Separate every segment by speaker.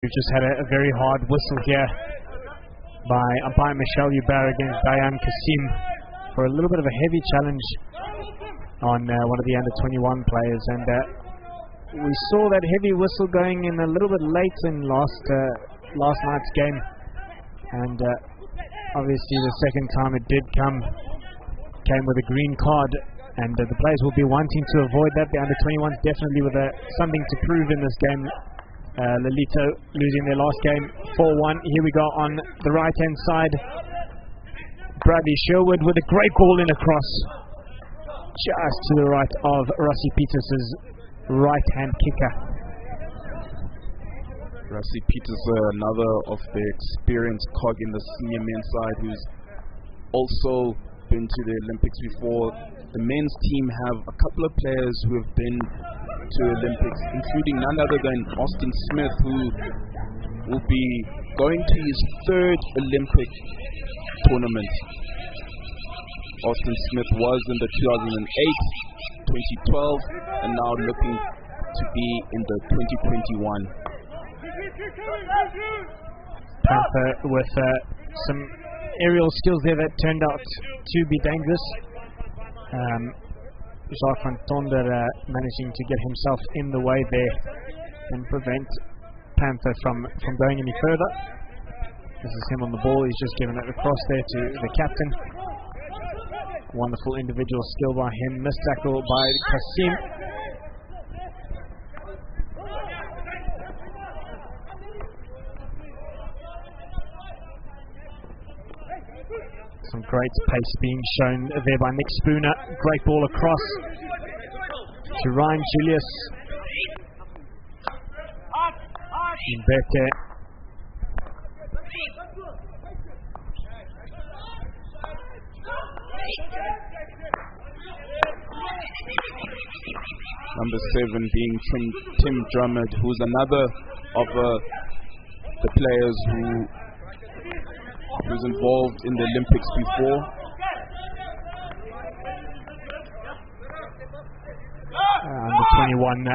Speaker 1: We've just had a very hard whistle here by umpire Michelle Ubar against Dayan Kasim for a little bit of a heavy challenge on one of the under-21 players, and we saw that heavy whistle going in a little bit late in last night's game, and obviously the second time it did came with a green card, and the players will be wanting to avoid that. The under-21s definitely with something to prove in this game. Lilitha losing their last game 4-1. Here we go on the right hand side. Bradley Sherwood with a great ball in across, just to the right of Rassie Peters' right hand kicker.
Speaker 2: Rassie Peters, another of the experienced cog in the senior men's side, who's also been to the Olympics before. The men's team have a couple of players who have been to Olympics, including none other than Austin Smith, who will be going to his third Olympic tournament. Austin Smith was in the 2008, 2012, and now looking to be in the 2021.
Speaker 1: Panther with some aerial skills there that turned out to be dangerous. Jacques van Tonder managing to get himself in the way there and prevent Panther from going any further. This is him on the ball. He's just given it across there to the captain. Wonderful individual skill by him. Missed tackle by Kasim. Some great pace being shown there by Nick Spooner. Great ball across to Ryan Julius. Mbete.
Speaker 2: Number 7 being Tim Drummond, who's another of the players who's involved in the Olympics before.
Speaker 1: Under 21,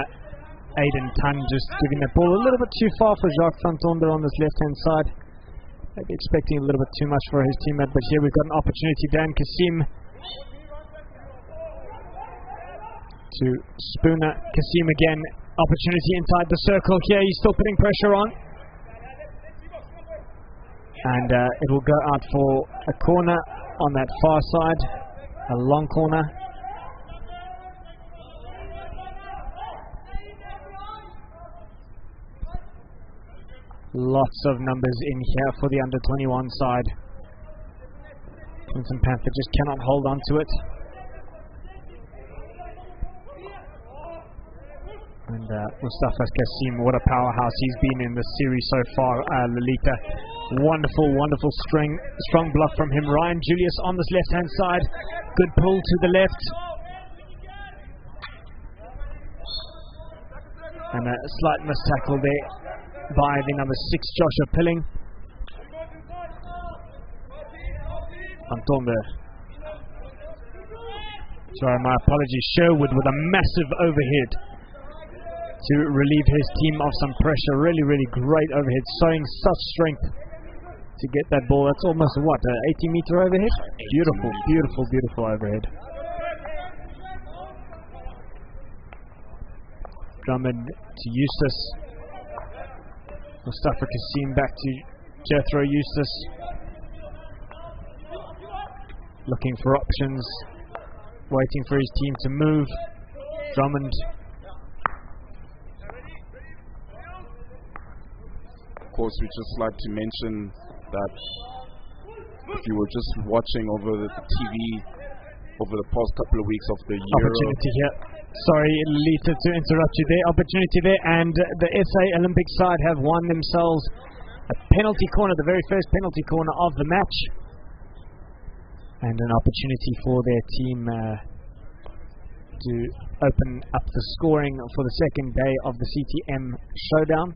Speaker 1: Aiden Tan just giving the ball a little bit too far for Jacques van Tonder on this left-hand side. Maybe expecting a little bit too much for his teammate, but here we've got an opportunity. Dan Kasim to Spooner. Kasim again, opportunity inside the circle here. He's still putting pressure on. And it will go out for a corner on that far side, a long corner. Lots of numbers in here for the under-21 side. Clinton Panther just cannot hold on to it. And Mustafa Kasim, what a powerhouse he's been in this series so far. Lilitha, wonderful strong bluff from him. Ryan Julius on this left-hand side. Good pull to the left. And a slight miss tackle there by the number 6, Joshua Pilling. Antonde. Sorry, my apologies. Sherwood with a massive overhead to relieve his team of some pressure. Really great overhead, showing such strength to get that ball. That's almost what, an 80-meter overhead? Beautiful overhead. Drummond to Eustace. Mustafa Kasim back to Jethro Eustace. Looking for options, waiting for his team to move. Drummond.
Speaker 2: Of course, we just like to mention that if you were just watching over the TV over the past couple of weeks of the Euro.
Speaker 1: Opportunity here. Sorry, Lilitha, to interrupt you there. Opportunity there, and the SA Olympic side have won themselves a penalty corner, the very first penalty corner of the match, and an opportunity for their team to open up the scoring for the second day of the CTM Showdown.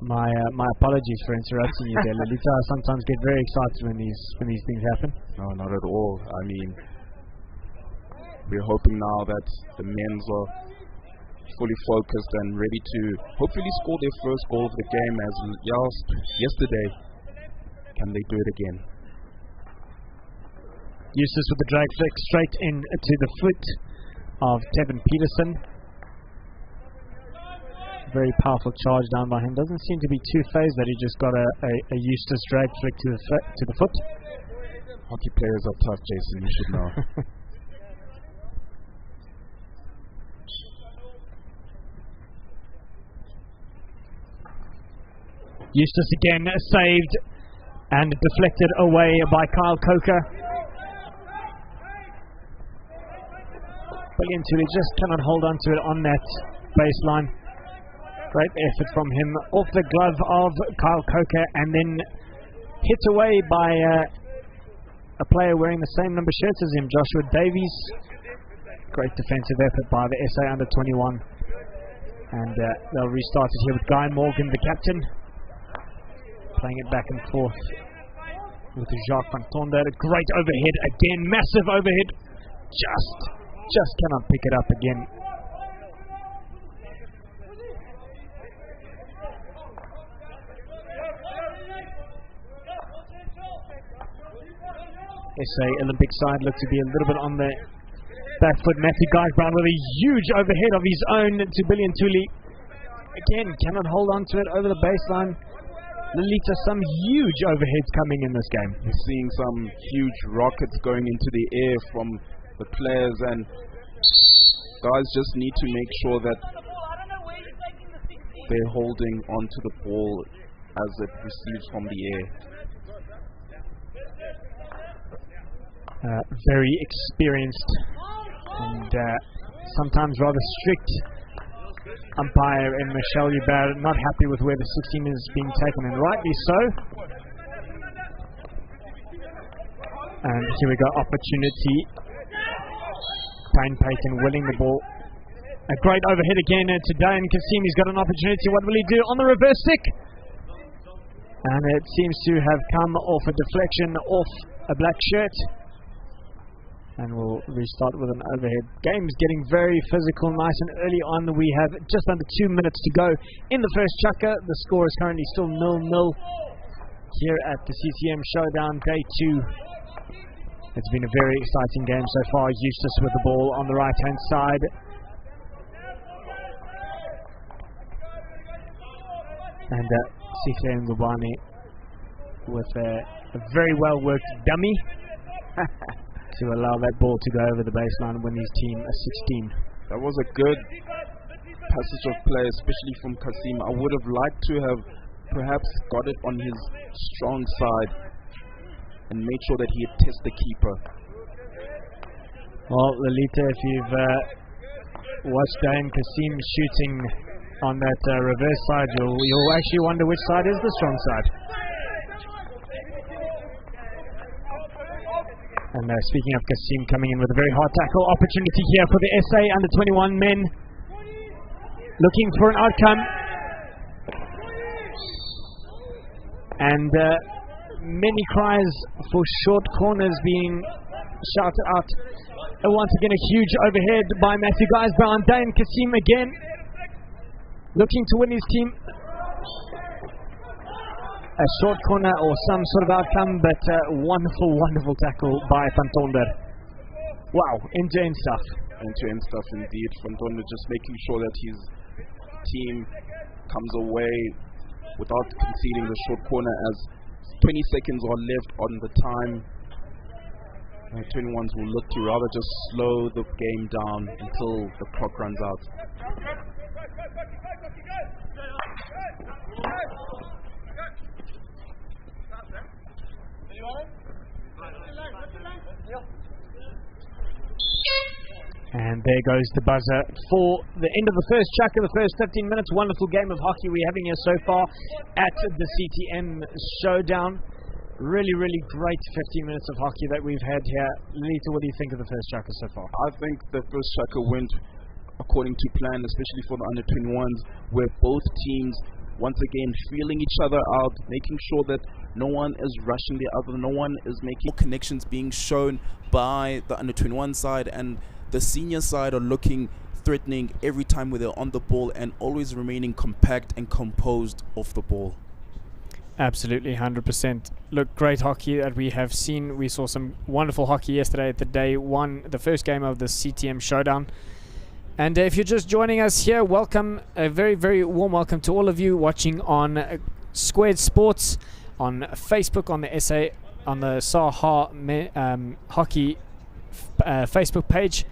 Speaker 1: My apologies for interrupting you there, Lilitha. I sometimes get very excited when these things happen.
Speaker 2: No, not at all. I mean, we're hoping now that the men's are fully focused and ready to hopefully score their first goal of the game as yesterday. Can they do it again?
Speaker 1: Eustace with the drag flick straight in to the foot of Tevin Peterson. Very powerful charge down by him. Doesn't seem to be too phased that he just got a Eustace drag flick to the foot.
Speaker 2: Hockey players are tough, Jayson, you should know.
Speaker 1: Eustace again saved and deflected away by Kyle Coker. Brilliant, he just cannot hold on to it on that baseline. Great effort from him off the glove of Kyle Coker and then hit away by a player wearing the same number shirts as him, Joshua Davies. Great defensive effort by the SA under-21. And they'll restart it here with Guy Morgan, the captain. Playing it back and forth with Jacques van Tonder. Great overhead again, massive overhead. Just cannot pick it up again. SA Olympic side look to be a little bit on the back foot. Matthew Guys-Brown with a huge overhead of his own to Billy Ntuli. Again, cannot hold on to it over the baseline. Lilitha, some huge overheads coming in this game.
Speaker 2: We're seeing some huge rockets going into the air from the players, and guys just need to make sure that they're holding onto the ball as it receives from the air.
Speaker 1: Very experienced and sometimes rather strict umpire in Michelle Hubert, not happy with where the 16 is being taken, and rightly so. And here we go, opportunity. Payne Payton winning the ball. A great overhead again to Dayan Kasim. He's got an opportunity. What will he do on the reverse stick? And it seems to have come off a deflection off a black shirt. And we'll restart with an overhead. Game's getting very physical, nice and early on. We have just under 2 minutes to go in the first chukker. The score is currently still 0-0 here at the CTM Showdown Day 2. It's been a very exciting game so far. Eustace with the ball on the right-hand side. And CTM Bodlani with a very well-worked dummy. To allow that ball to go over the baseline when his team is 16.
Speaker 2: That was a good passage of play, especially from Kasim. I would have liked to have perhaps got it on his strong side and made sure that he had tested the keeper.
Speaker 1: Well, Lilitha, if you've watched Dayan Kasim shooting on that reverse side, you'll actually wonder which side is the strong side. And speaking of Kasim coming in with a very hard tackle opportunity here for the SA under-21 men. Looking for an outcome. And many cries for short corners being shouted out. Once again a huge overhead by Matthew Guys-Brown. Dayan Kasim again. Looking to win his team a short corner or some sort of outcome, but wonderful, wonderful tackle by Van Tonder. Wow, end-to-end stuff.
Speaker 2: End-to-end stuff indeed. Van Tonder just making sure that his team comes away without conceding the short corner as 20 seconds are left on the time. The 21s will look to rather just slow the game down until the clock runs out.
Speaker 1: And there goes the buzzer for the end of the first chukker, the first 15 minutes. Wonderful game of hockey we're having here so far at the CTM Showdown. Really, really great 15 minutes of hockey that we've had here. Lilitha, what do you think of the first chukker so far?
Speaker 2: I think the first chukker went according to plan, especially for the under-21s, where both teams once again feeling each other out, making sure that no one is rushing the other, no one is making
Speaker 3: connections being shown by the under-21 side, and the senior side are looking
Speaker 2: threatening every time where they're on the ball and always remaining compact and composed off the ball.
Speaker 1: Absolutely, 100%. Look, great hockey that we have seen. We saw some wonderful hockey yesterday at the first game of the CTM Showdown. And if you're just joining us here, welcome, a very, very warm welcome to all of you watching on Squared Sports, on Facebook, on the Saha Hockey Facebook page.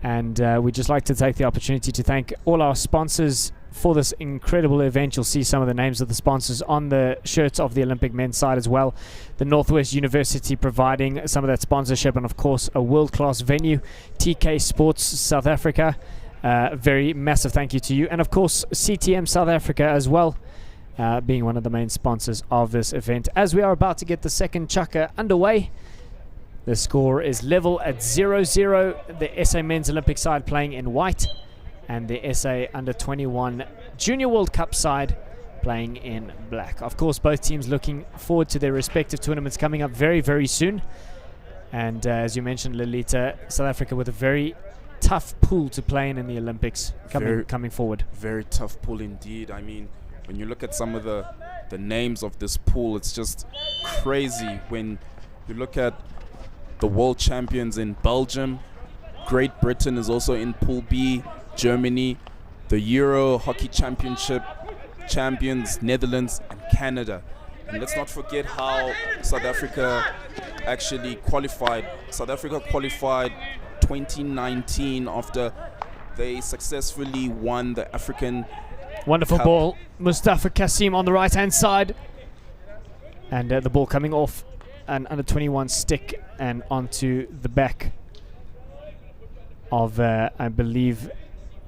Speaker 1: And we'd just like to take the opportunity to thank all our sponsors for this incredible event. You'll see some of the names of the sponsors on the shirts of the Olympic men's side as well. The Northwest University providing some of that sponsorship, and of course a world-class venue, TK Sports South Africa. Very massive thank you to you, and of course CTM South Africa as well, being one of the main sponsors of this event. As we are about to get the second chukker underway, the score is level at 0-0. The SA men's Olympic side playing in white, and the SA Under-21 Junior World Cup side playing in black. Of course, both teams looking forward to their respective tournaments coming up very, very soon. And as you mentioned, Lilitha, South Africa with a very tough pool to play in the Olympics coming forward.
Speaker 2: Very tough pool indeed. I mean, when you look at some of the names of this pool, it's just crazy. When you look at the world champions in Belgium, Great Britain is also in Pool B, Germany, the Euro Hockey Championship champions, Netherlands and Canada. And let's not forget how South Africa actually qualified. South Africa qualified 2019 after they successfully won the African
Speaker 1: Wonderful
Speaker 2: Cup.
Speaker 1: Ball. Mustafa Kasim on the right-hand side. And the ball coming off an under-21 stick and onto the back of, I believe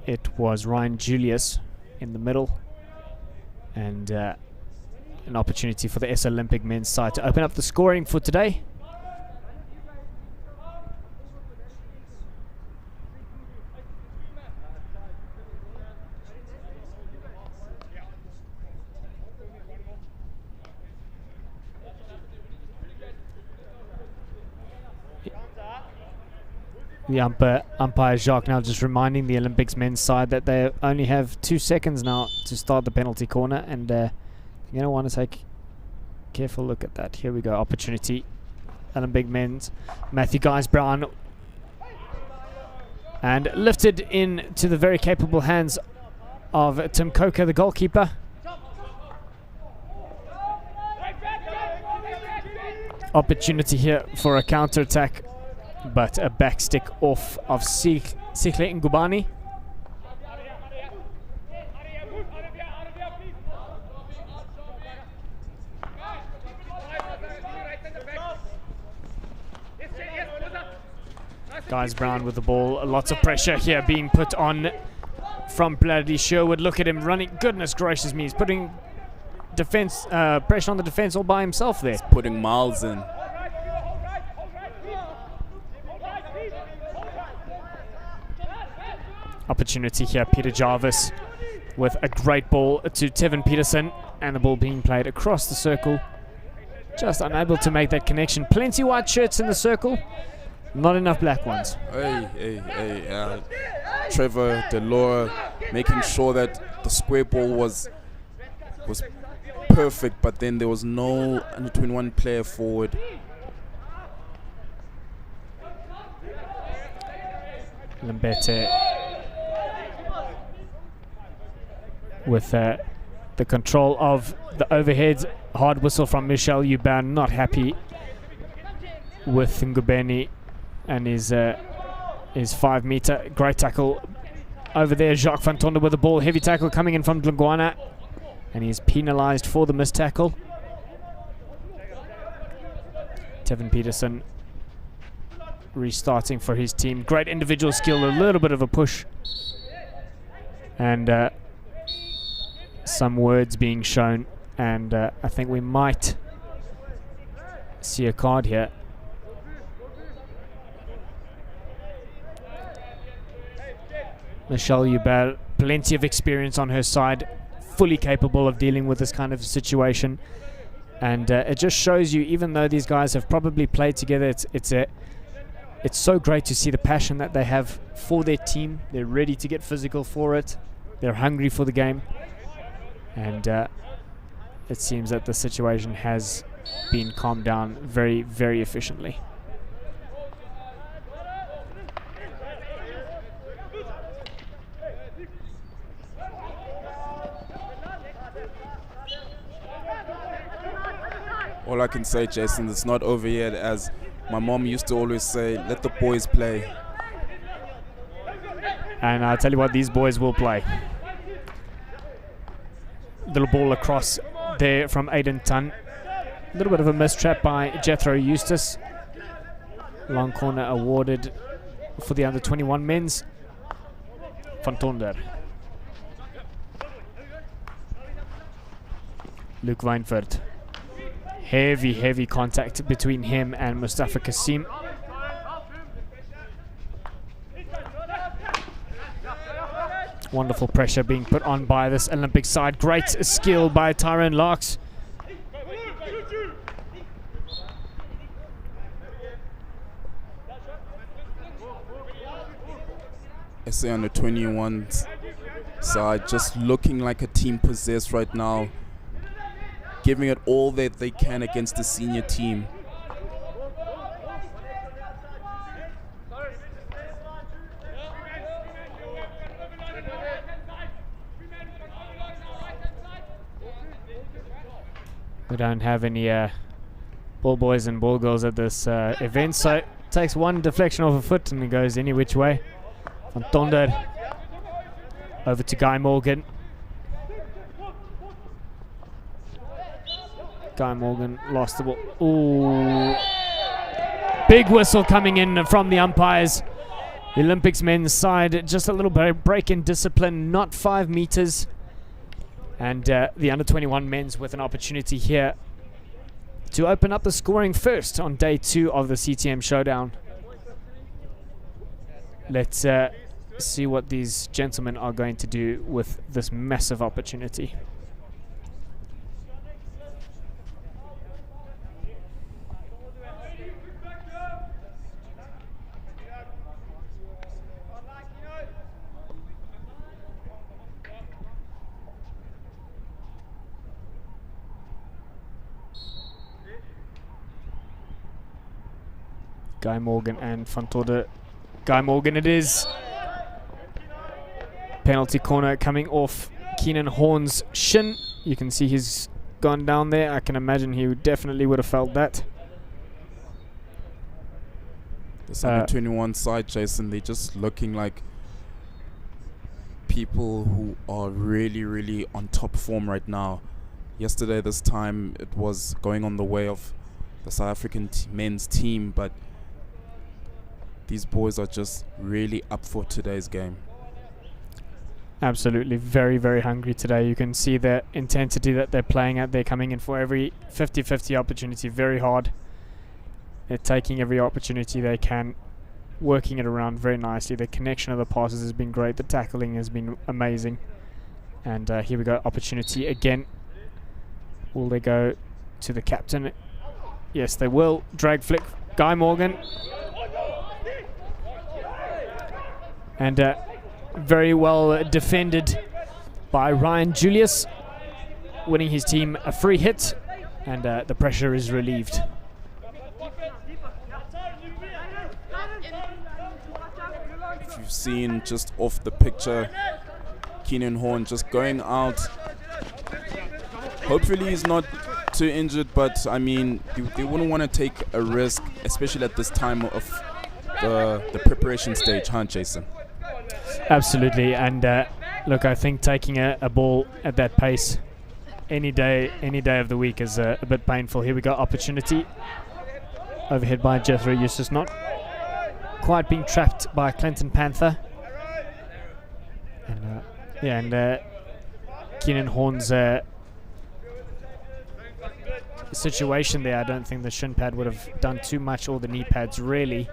Speaker 1: it was Ryan Julius in the middle. And an opportunity for the SA Olympic men's side to open up the scoring for today. The umpire Jacques now just reminding the Olympics men's side that they only have 2 seconds now to start the penalty corner, and you're going to want to take a careful look at that. Here we go, opportunity. Olympic men's, Matthew Guys-Brown, and lifted into the very capable hands of Tim Coker, the goalkeeper. Opportunity here for a counter-attack, but a back stick off of Sikhle Ngubani. Guys-Brown with the ball. Lots of pressure here being put on from Bradley Sherwood. Look at him running. Goodness gracious me. He's putting defense pressure on the defense all by himself there.
Speaker 2: He's putting miles in.
Speaker 1: Opportunity here, Peter Jarvis with a great ball to Tevin Peterson, and the ball being played across the circle. Just unable to make that connection. Plenty white shirts in the circle, not enough black ones.
Speaker 2: Hey, Trevor Delora making sure that the square ball was perfect, but then there was no under-21 player forward.
Speaker 1: Lambete with the control of the overhead. Hard whistle from Michel Uban, not happy with Ngubeni and his 5 meter. Great tackle over there. Jacques van Tonder with the ball. Heavy tackle coming in from Glugwana, and he's penalized for the missed tackle. Tevin Peterson restarting for his team. Great individual skill, a little bit of a push, and some words being shown, and I think we might see a card here. Michelle Hubert, plenty of experience on her side, fully capable of dealing with this kind of situation, and it just shows you, even though these guys have probably played together, it's it's so great to see the passion that they have for their team. They're ready to get physical for it. They're hungry for the game. And it seems that the situation has been calmed down very, very efficiently.
Speaker 2: All I can say, Jayson, it's not over yet. As my mom used to always say, let the boys play.
Speaker 1: And I'll tell you what, these boys will play. Little ball across there from Aiden Tan. A little bit of a mistrap by Jethro Eustace. Long corner awarded for the under-21 men's. Van Tonder. Luke Weinfurt. Heavy contact between him and Mustafa Kasim. Wonderful pressure being put on by this Olympic side. Great skill by Tyrone Larks.
Speaker 2: SA under-21 side just looking like a team possessed right now, giving it all that they can against the senior team.
Speaker 1: We don't have any ball boys and ball girls at this event, so it takes one deflection off a foot and it goes any which way. Van Tonder over to Guy Morgan. Guy Morgan lost the ball. Ooh. Big whistle coming in from the umpires. The Olympics men's side, just a little bit of break in discipline, not 5 meters. And the under-21 men's with an opportunity here to open up the scoring first on day 2 of the CTM Showdown. Let's see what these gentlemen are going to do with this massive opportunity. Guy Morgan and Van Tonder. Guy Morgan it is. Penalty corner coming off Keenan Horn's shin. You can see he's gone down there. I can imagine he definitely would have felt that.
Speaker 2: This under-21 side, Jayson, they're just looking like people who are really on top form right now. Yesterday, this time, it was going on the way of the South African men's team, but these boys are just really up for today's game.
Speaker 1: Absolutely, very hungry today. You can see the intensity that they're playing at. They're coming in for every 50-50 opportunity, very hard. They're taking every opportunity they can, working it around very nicely. The connection of the passes has been great. The tackling has been amazing. And here we go, opportunity again. Will they go to the captain? Yes, they will. Drag flick, Guy Morgan. And very well defended by Ryan Julius, winning his team a free hit, and the pressure is relieved.
Speaker 2: If you've seen just off the picture, Keenan Horn just going out. Hopefully he's not too injured, but I mean, they wouldn't want to take a risk, especially at this time of the preparation stage, huh, Jayson?
Speaker 1: Absolutely, and look, I think taking a ball at that pace any day of the week is a bit painful. Here we go, opportunity. Overhead by Jethro Eustace, not quite being trapped by Clinton Panther. And Keenan Horn's situation there, I don't think the shin pad would have done too much, or the knee pads really.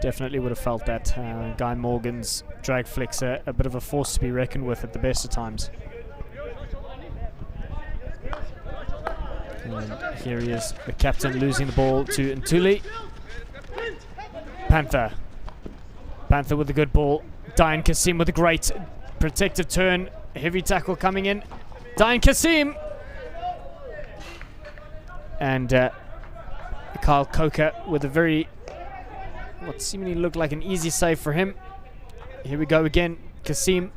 Speaker 1: Definitely would have felt that. Guy Morgan's drag flicks a bit of a force to be reckoned with at the best of times. And here he is, the captain, losing the ball to Ntuli. Panther. Panther with a good ball. Diane Kasim with a great protective turn. Heavy tackle coming in. Diane Kasim. And Kyle Coker with a very, what seemingly looked like an easy save for him. Here we go again. Kasim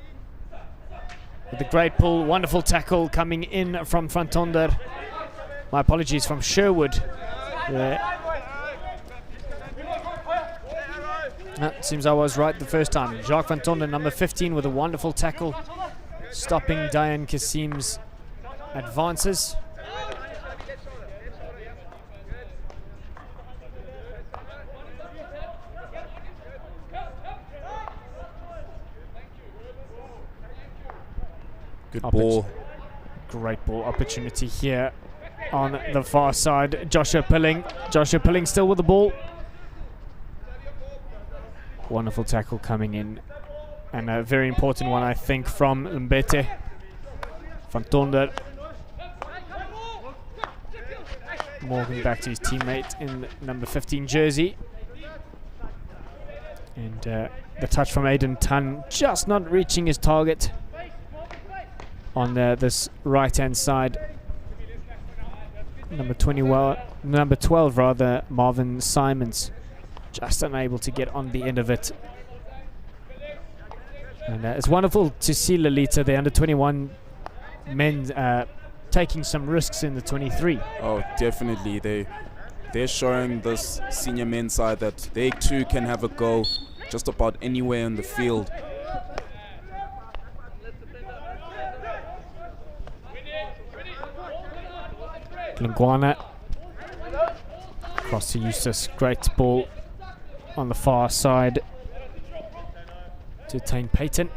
Speaker 1: with a great pull. Wonderful tackle coming in from Frontonder. My apologies, from Sherwood. Seems I was right the first time. Jacques Frontonder, number 15, with a wonderful tackle, stopping Diane Kasim's advances.
Speaker 2: Good ball.
Speaker 1: Great ball opportunity here on the far side. Joshua Pilling. Joshua Pilling still with the ball. Wonderful tackle coming in. And a very important one, I think, from Mbete. Frontonder. Morgan back to his teammate in number 15 jersey. And the touch from Aiden Tan just not reaching his target on this right-hand side. Number 12 rather, Marvin Simons, just unable to get on the end of it. And it's wonderful to see Lilitha, the under-21 men, taking some risks in the 23.
Speaker 2: Oh, definitely. They're showing this senior men's side that they too can have a go just about anywhere in the field.
Speaker 1: Lingwana across to Eustace. Great ball on the far side to Tane Payton.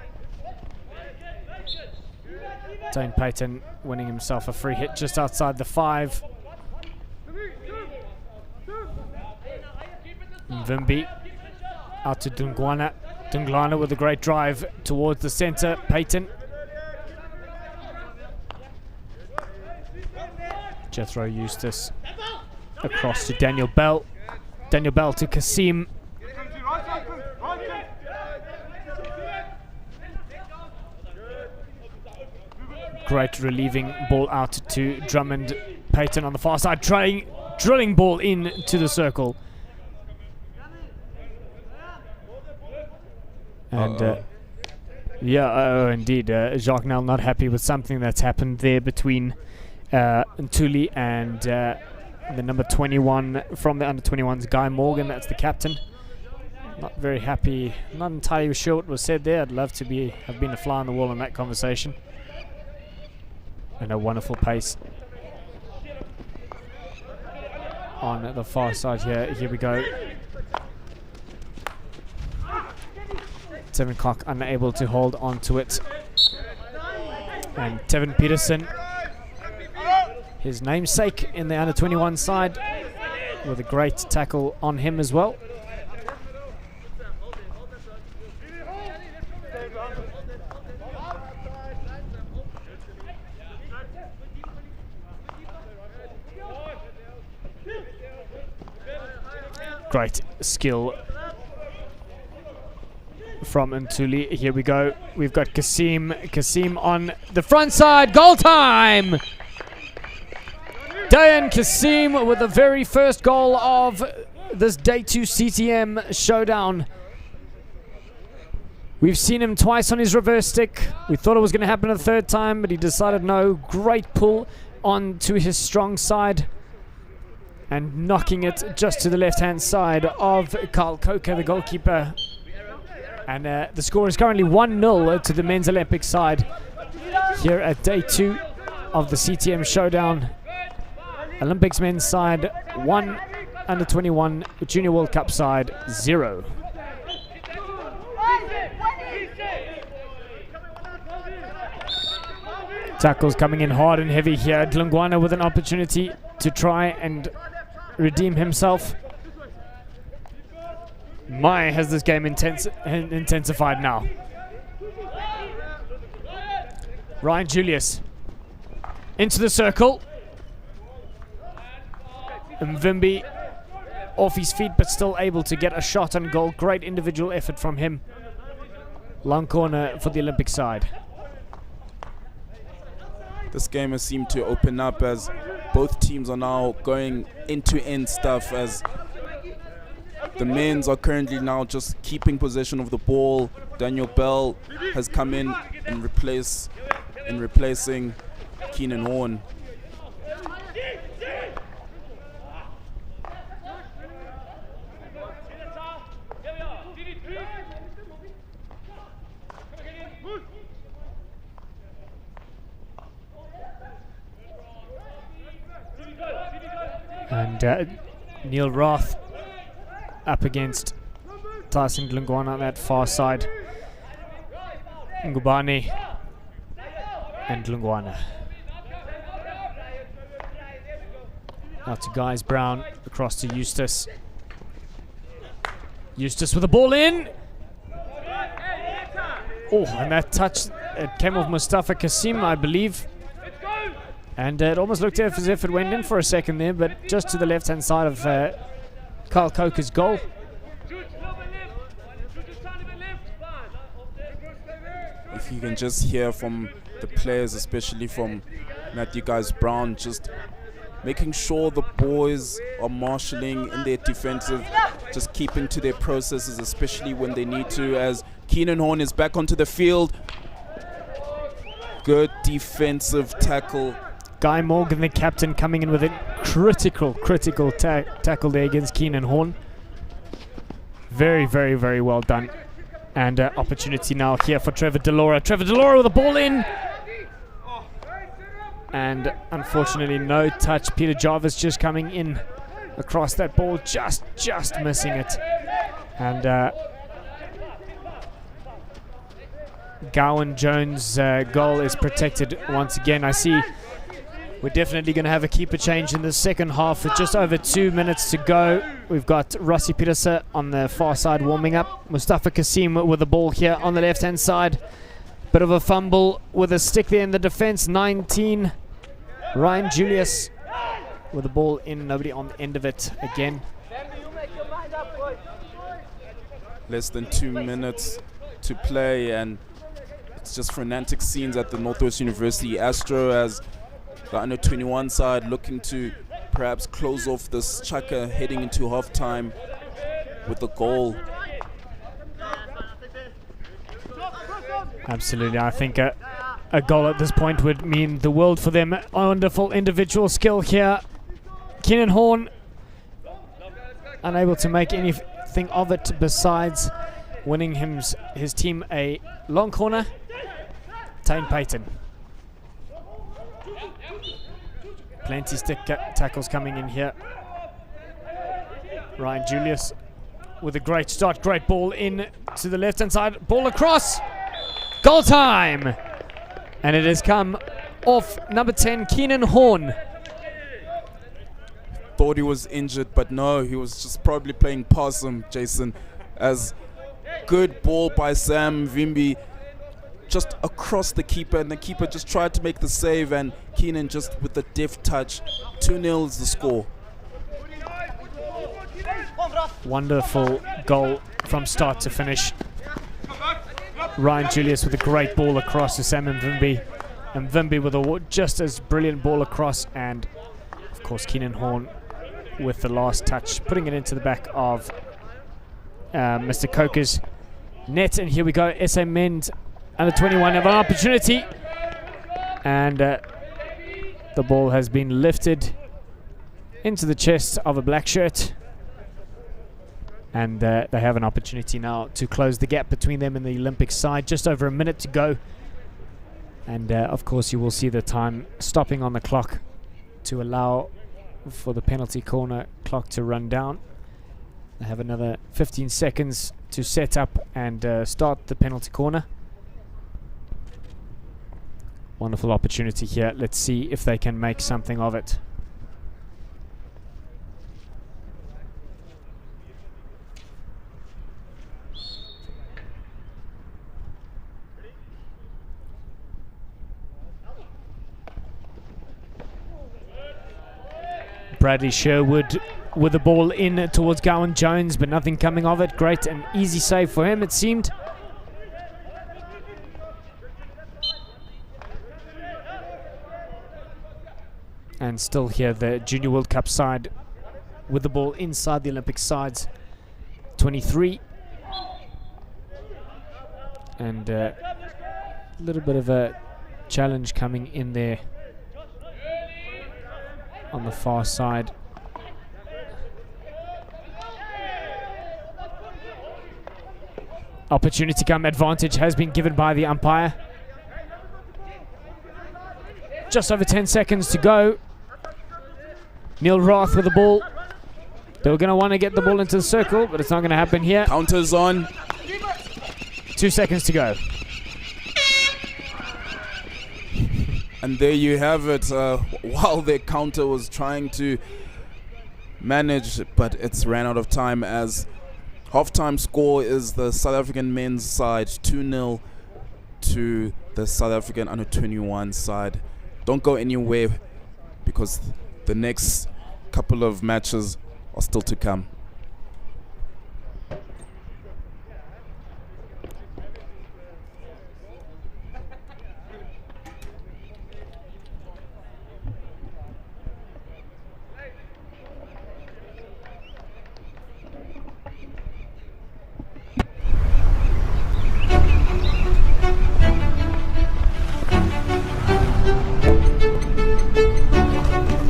Speaker 1: Tane Payton winning himself a free hit just outside the 5. Mvimbi out to Dungwana. Dungwana with a great drive towards the center. Payton. Jethro Eustace across to Daniel Bell. Daniel Bell to Kasim. Great relieving ball out to Drummond. Payton on the far side, drilling ball into the circle. And yeah, indeed, Jacques Nel not happy with something that's happened there between Ntuli and the number 21 from the under-21s, Guy Morgan. That's the captain. Not very happy. Not entirely sure what was said there. I'd love to have been a fly on the wall in that conversation. And a wonderful pace on the far side here. Here we go. 7 o'clock unable to hold on to it. And Tevin Peterson, his namesake in the under-21 side, with a great tackle on him as well. Great skill from Ntuli. Here we go. We've got Kasim. Kasim on the front side. Goal time! Dayan Kasim with the very first goal of this Day 2 CTM Showdown. We've seen him twice on his reverse stick. We thought it was going to happen a third time, but he decided no. Great pull onto his strong side. And knocking it just to the left-hand side of Carl Coker, the goalkeeper. And the score is currently 1-0 to the men's Olympic side here at Day 2 of the CTM Showdown. Olympics men's side 1, under-21 Junior World Cup side 0. Tackles coming in hard and heavy here. Dlungwana with an opportunity to try and redeem himself. My, has this game intensified now. Ryan Julius into the circle. Mvimbi off his feet, but still able to get a shot on goal. Great individual effort from him. Long corner for the Olympic side.
Speaker 2: This game has seemed to open up as both teams are now going end-to-end stuff, as the men's are currently now just keeping possession of the ball. Daniel Bell has come in and replacing Keenan Horn.
Speaker 1: And Neil Roth up against Tyson Glungwana on that far side. Ngubane and Glungwana. Out to Guys Brown, across to Eustace. Eustace with the ball in. Oh, and that touch, it came off Mustafa Kasim, I believe. And it almost looked as if it went in for a second there, but just to the left-hand side of Kyle Coker's goal.
Speaker 2: If you can just hear from the players, especially from Matthew Guys Brown, just making sure the boys are marshalling in their defensive, just keeping to their processes, especially when they need to, as Keenan Horn is back onto the field. Good defensive tackle.
Speaker 1: Guy Morgan, the captain, coming in with a critical tackle there against Keenan Horn. Very, very, very well done. And opportunity now here for Trevor Delora. Trevor Delora with the ball in. And unfortunately no touch. Peter Jarvis just coming in across that ball, just missing it. And Gowan Jones' goal is protected once again. I see we're definitely going to have a keeper change in the second half with just over 2 minutes to go. We've got Rassi Pieterse on the far side warming up. Mustafa Kasim with the ball here on the left-hand side. Bit of a fumble with a stick there in the defense. 19. Ryan Julius with the ball in. Nobody on the end of it again.
Speaker 2: Less than 2 minutes to play, and it's just frantic scenes at the Northwest University Astro as the under-21 side looking to perhaps close off this chaka heading into halftime with a goal.
Speaker 1: Absolutely, I think a goal at this point would mean the world for them. Wonderful individual skill here. Keenan Horn unable to make anything of it besides winning his team a long corner. Tane Payton. Plenty stick tackles coming in here. Ryan Julius with a great start, great ball in to the left-hand side. Ball across. Goal time. And it has come off number 10, Keenan Horn.
Speaker 2: Thought he was injured, but no, he was just probably playing possum, Jayson. As good ball by Sam Vimbi, just across the keeper, and the keeper just tried to make the save, and Keenan just with the deft touch. 2-0 is the score.
Speaker 1: Wonderful goal from start to finish. Ryan Julius with a great ball across to Sam Vimbi, and Vimbi with a just as brilliant ball across, and of course Keenan Horn with the last touch, putting it into the back of Mr. Coker's net. And here we go, SA Men under 21 have an opportunity, and the ball has been lifted into the chest of a black shirt, and they have an opportunity now to close the gap between them and the Olympic side. Just over a minute to go, and of course you will see the time stopping on the clock to allow for the penalty corner clock to run down. They have another 15 seconds to set up and start the penalty corner. Wonderful opportunity here. Let's see if they can make something of it. Bradley Sherwood with the ball in towards Gowan Jones, but nothing coming of it. Great and easy save for him, it seemed. And still here, the Junior World Cup side with the ball inside the Olympic sides. 23. And a little bit of a challenge coming in there on the far side. Opportunity come, advantage has been given by the umpire. Just over 10 seconds to go. Neil Roth with the ball. They were going to want to get the ball into the circle, but it's not going to happen here.
Speaker 2: Counters on.
Speaker 1: 2 seconds to go.
Speaker 2: And there you have it. While their counter was trying to manage, but it's ran out of time, as halftime score is the South African men's side 2-0 to the South African under-21 side. Don't go anywhere, because the next couple of matches are still to come.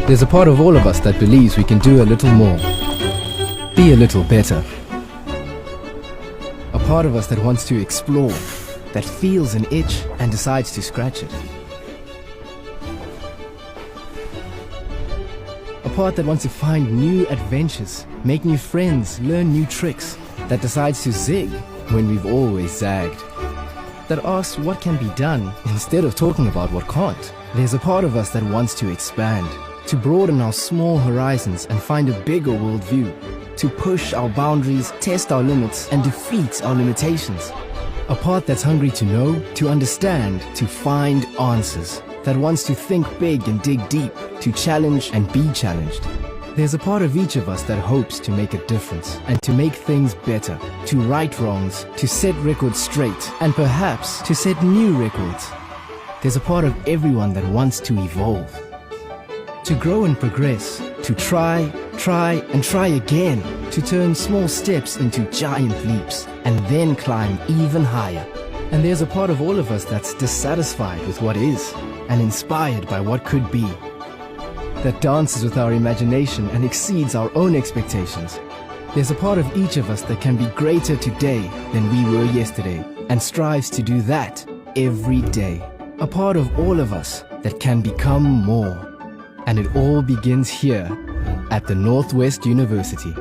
Speaker 3: There's a part of all of us that believes we can do a little more, be a little better. A part of us that wants to explore, that feels an itch and decides to scratch it. A part that wants to find new adventures, make new friends, learn new tricks, that decides to zig when we've always zagged. That asks what can be done instead of talking about what can't. There's a part of us that wants to expand, to broaden our small horizons and find a bigger worldview, to push our boundaries, test our limits, and defeat our limitations. A part that's hungry to know, to understand, to find answers, that wants to think big and dig deep, to challenge and be challenged. There's a part of each of us that hopes to make a difference and to make things better, to right wrongs, to set records straight, and perhaps to set new records. There's a part of everyone that wants to evolve, to grow and progress, to try and try again, to turn small steps into giant leaps, and then climb even higher. And there's a part of all of us that's dissatisfied with what is, and inspired by what could be, that dances with our imagination and exceeds our own expectations. There's a part of each of us that can be greater today than we were yesterday, and strives to do that every day. A part of all of us that can become more. And it all begins here at the Northwest University.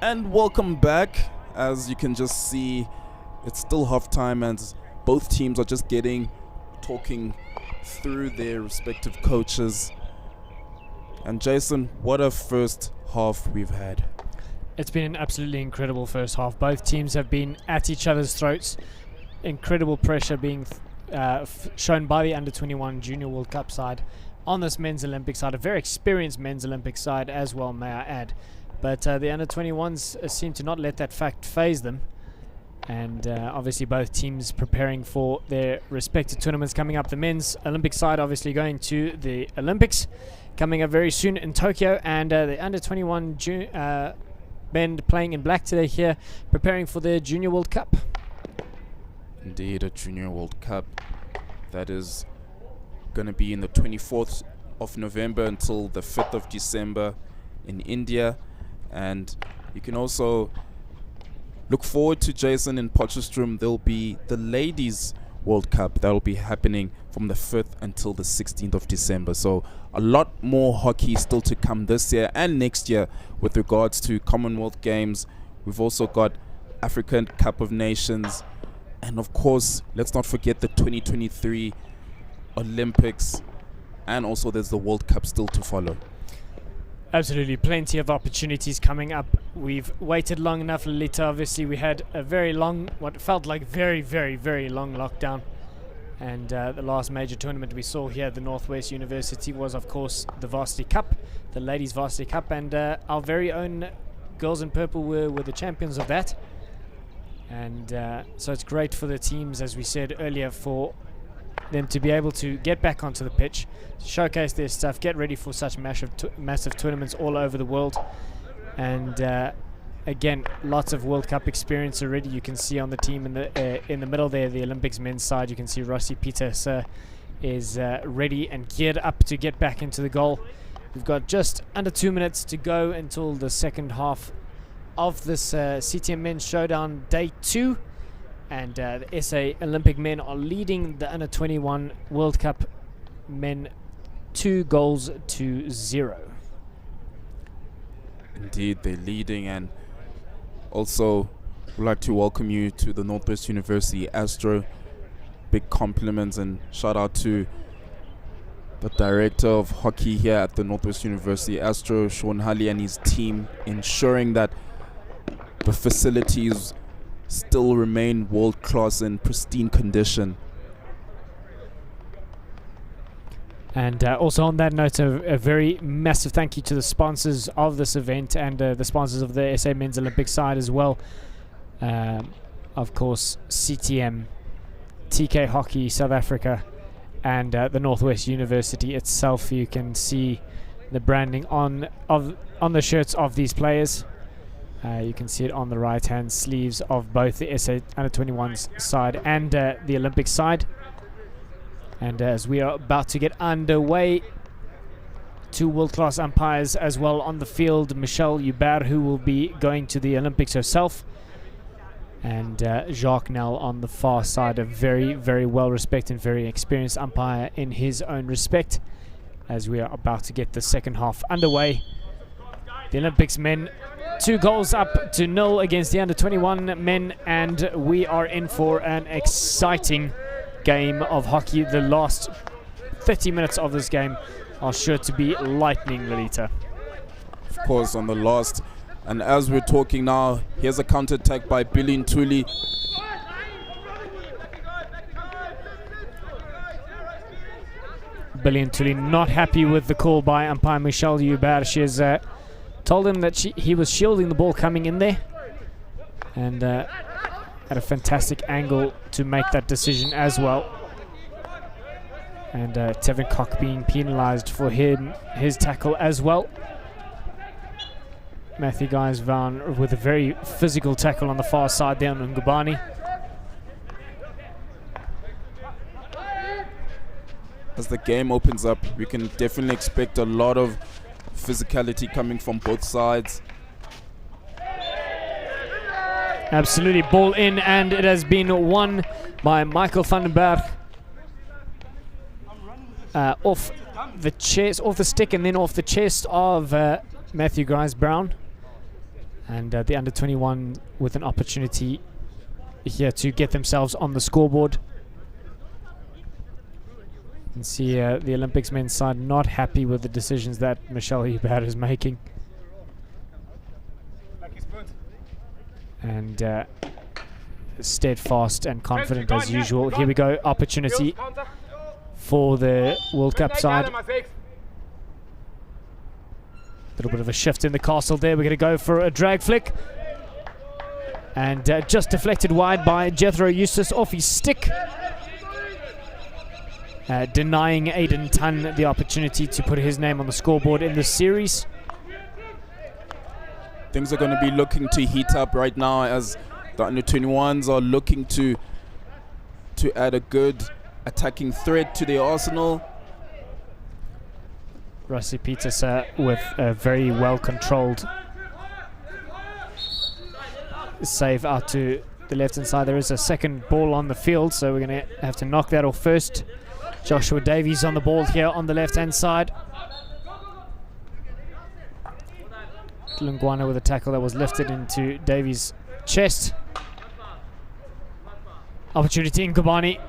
Speaker 2: And welcome back. As you can just see, it's still halftime and both teams are just talking through their respective coaches. And Jayson, what a first half we've had.
Speaker 1: It's been an absolutely incredible first half. Both teams have been at each other's throats. Incredible pressure being shown by the Under-21 Junior World Cup side on this men's Olympic side. A very experienced men's Olympic side as well, may I add. But the Under-21s seem to not let that fact faze them. And obviously both teams preparing for their respective tournaments coming up. The men's Olympic side obviously going to the Olympics coming up very soon in Tokyo. And the Under-21 men playing in black today here, preparing for the Junior World Cup.
Speaker 2: Indeed, a Junior World Cup that is going to be in the 24th of November until the 5th of December in India. And you can also look forward to Jayson in Potchefstroom. There'll be the Ladies World Cup that will be happening from the 5th until the 16th of December. So a lot more hockey still to come this year and next year with regards to Commonwealth Games. We've also got African Cup of Nations. And of course, let's not forget the 2023 Olympics. And also there's the World Cup still to follow.
Speaker 1: Absolutely, plenty of opportunities coming up. We've waited long enough. Lilitha, obviously, we had a very long, what felt like very, very, very long lockdown. And the last major tournament we saw here at the Northwest University was, of course, the Varsity Cup, the Ladies Varsity Cup. And our very own Girls in Purple were the champions of that. And so it's great for the teams, as we said earlier, for them to be able to get back onto the pitch, showcase their stuff, get ready for such massive tournaments all over the world. And again, lots of World Cup experience already. You can see on the team in the middle there, the Olympics men's side, you can see Rossi Peters is ready and geared up to get back into the goal. We've got just under 2 minutes to go until the second half of this CTM Men's Showdown Day 2. And the SA Olympic men are leading the Under-21 World Cup men 2-0.
Speaker 2: Indeed, they're leading. And also would like to welcome you to the Northwest University Astro. Big compliments and shout out to the director of hockey here at the Northwest University Astro, Sean Halley, and his team, ensuring that the facilities still remain world-class in pristine condition.
Speaker 1: And also on that note, a very massive thank you to the sponsors of this event and the sponsors of the SA Men's Olympic side as well. Of course, CTM, TK Hockey South Africa, and the Northwest University itself. You can see the branding on the shirts of these players. You can see it on the right-hand sleeves of both the SA Under-21's side and the Olympic side. And as we are about to get underway, two world-class umpires as well on the field. Michelle Hubert, who will be going to the Olympics herself. And Jacques Nel on the far side, a very, very well-respected, very experienced umpire in his own respect. As we are about to get the second half underway. The Olympics men 2-0 against the Under-21 men, and we are in for an exciting game of hockey. The last 30 minutes of this game are sure to be lightning, Lilitha.
Speaker 2: Of course, on the last, and as we're talking now, here's a counter attack by Billy Ntuli.
Speaker 1: Billy Ntuli not happy with the call by umpire Michelle Hubert. She has told him that he was shielding the ball coming in there, and at a fantastic angle to make that decision as well. And Tevin Koch being penalised for his tackle as well. Matthew Guys-Van with a very physical tackle on the far side there on Ngubani.
Speaker 2: As the game opens up, we can definitely expect a lot of physicality coming from both sides.
Speaker 1: Absolutely, ball in, and it has been won by Michael van den Berg. Off the chest, off the stick, and then off the chest of Matthew Grimes-Brown. And the under-21 with an opportunity here to get themselves on the scoreboard. You can see the Olympics men's side not happy with the decisions that Michelle Hubert is making. And steadfast and confident as usual. Here we go, opportunity for the World Cup side. Little bit of a shift in the castle there. We're going to go for a drag flick. And just deflected wide by Jethro Eustace off his stick. Denying Aiden Tunn the opportunity to put his name on the scoreboard in this series.
Speaker 2: Things are going to be looking to heat up right now as the under-21s are looking to add a good attacking threat to their arsenal.
Speaker 1: Rusty Peters with a very well controlled save out to the left hand side. There is a second ball on the field, so we're going to have to knock that off first. Joshua Davies on the ball here on the left hand side. Lungwana with a tackle that was lifted into Davies' chest. Opportunity in Kobani.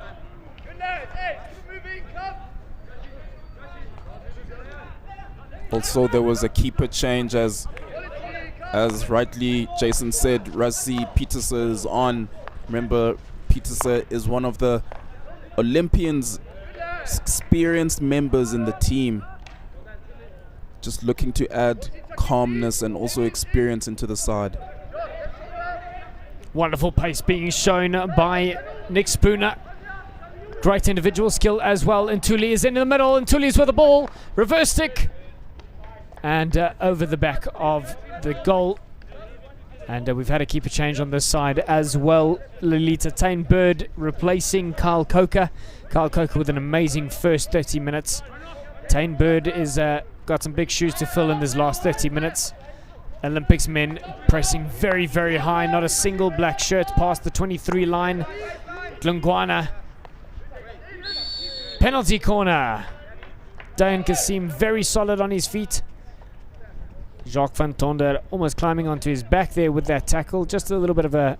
Speaker 2: Also, there was a keeper change as rightly Jayson said, Rassi Petersen is on. Remember, Petersen is one of the Olympians, experienced members in the team. Just looking to add calmness and also experience into the side.
Speaker 1: Wonderful pace being shown by Nick Spooner. Great individual skill as well. And Ntuli is in the middle. And Ntuli's with the ball. Reverse stick. And over the back of the goal. And we've had a keeper change on this side as well. Lilitha Tane Bird replacing Kyle Coker. Kyle Coker with an amazing first 30 minutes. Tane Bird is got some big shoes to fill in this last 30 minutes. Olympics men pressing very, very high. Not a single black shirt past the 23 line. Glungwana. Penalty corner. Dayan Kasim very solid on his feet. Jacques van Tonder almost climbing onto his back there with that tackle. Just a little bit of a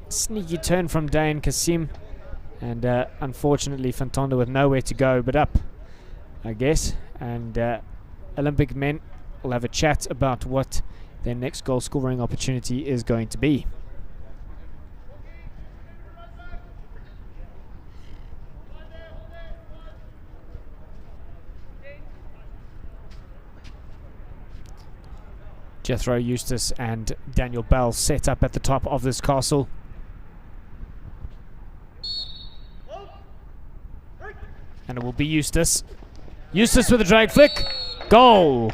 Speaker 1: sneaky turn from Dayan Kasim. And unfortunately van Tonder with nowhere to go but up, I guess. And Olympic men will have a chat about what their next goal scoring opportunity is going to be. Jethro Eustace and Daniel Bell set up at the top of this castle. And it will be Eustace. Eustace with a drag flick. Goal!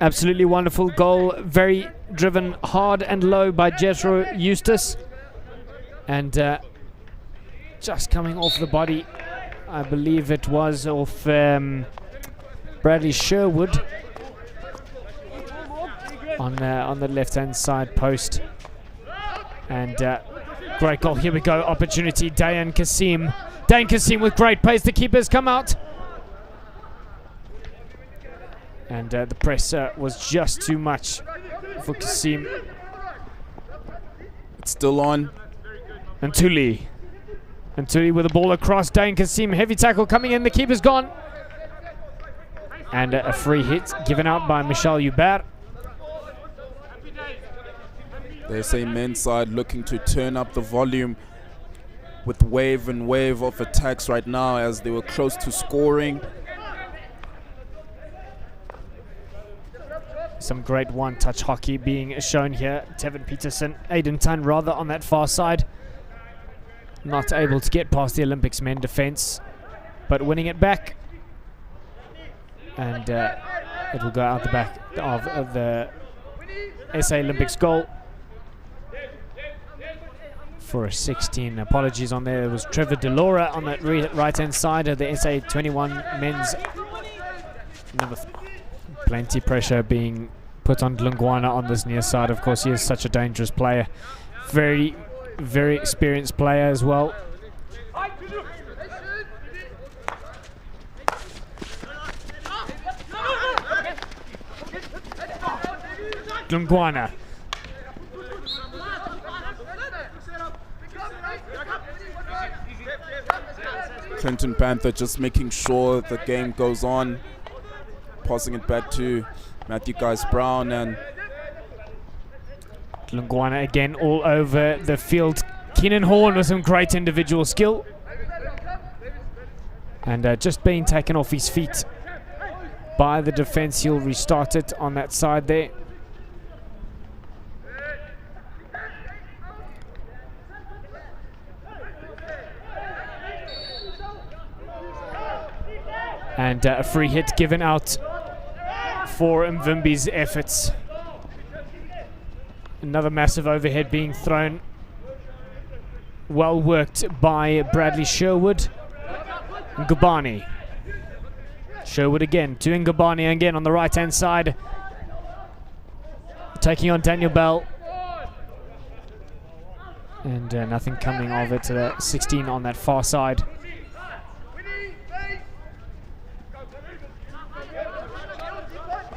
Speaker 1: Absolutely wonderful goal. Very driven hard and low by Jethro Eustace. And just coming off the body, I believe it was off Bradley Sherwood on the left-hand side post. And great goal. Here we go. Opportunity. Dayan Kasim. Dayan Kasim with great pace. The keepers come out. And the press was just too much for Kasim.
Speaker 2: It's still on.
Speaker 1: And Ntuli with the ball across. Dayan Kasim. Heavy tackle coming in. The keeper's gone. And a free hit given out by Michelle Hubert.
Speaker 2: The SA men's side looking to turn up the volume with wave and wave of attacks right now as they were close to scoring.
Speaker 1: Some great one-touch hockey being shown here. Tevin Peterson, Aiden Tunn rather on that far side. Not able to get past the Olympics men defense, but winning it back. And it will go out the back of the SA Olympics goal. For a 16. Apologies on there. It was Trevor Delora on that right-hand side of the SA 21 men's. Plenty pressure being put on Lungwana on this near side. Of course, he is such a dangerous player. Very, very experienced player as well. Lungwana.
Speaker 2: Clinton Panther just making sure the game goes on. Passing it back to Matthew Guys-Brown, and
Speaker 1: Lungwana again all over the field. Keenan Horn with some great individual skill. And just being taken off his feet by the defense. He'll restart it on that side there. And a free hit given out for Mvimbi's efforts. Another massive overhead being thrown. Well worked by Bradley Sherwood. Ngubani. Sherwood again to Ngubani again on the right hand side. Taking on Daniel Bell. And nothing coming of it. 16 on that far side.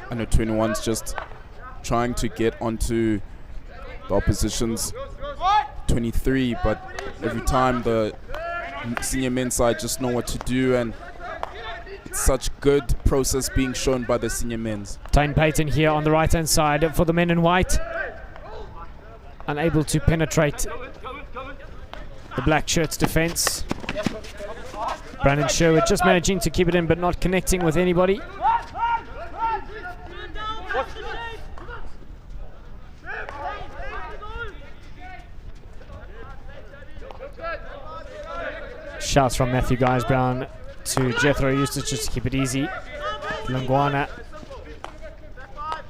Speaker 2: I know 21's just trying to get onto the opposition's 23, but every time the senior men's side just know what to do, and it's such good process being shown by the senior men's.
Speaker 1: Tyne Payton here on the right hand side for the men in white. Unable to penetrate the black shirts defense. Brandon Sherwood just managing to keep it in but not connecting with anybody. Shouts from Matthew Guys-Brown to Jethro Eustace just to keep it easy. Lungwana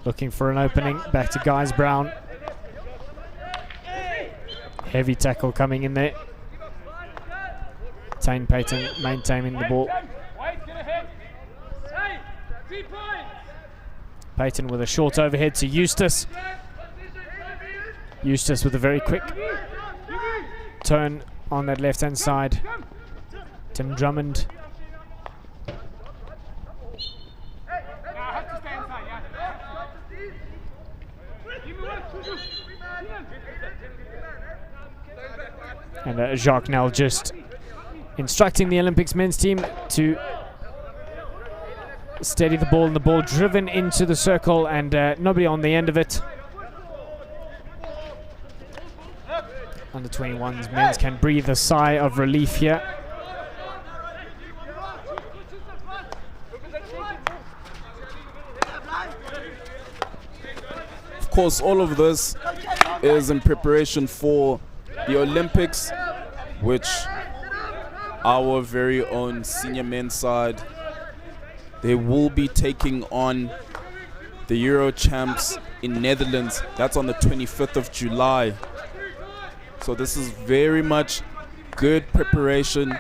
Speaker 1: looking for an opening. Back to Guys-Brown. Heavy tackle coming in there. Tyne Payton maintaining the ball. Payton with a short overhead to Eustace. Eustace with a very quick turn on that left hand side. Tim Drummond. And Jacques Nel just instructing the Olympics men's team to steady the ball, and the ball driven into the circle, and nobody on the end of it. Under 21's men's can breathe a sigh of relief here.
Speaker 2: Of course, all of this is in preparation for the Olympics, which our very own senior men's side, they will be taking on the Euro champs in Netherlands. That's on the 25th of July. So this is very much good preparation,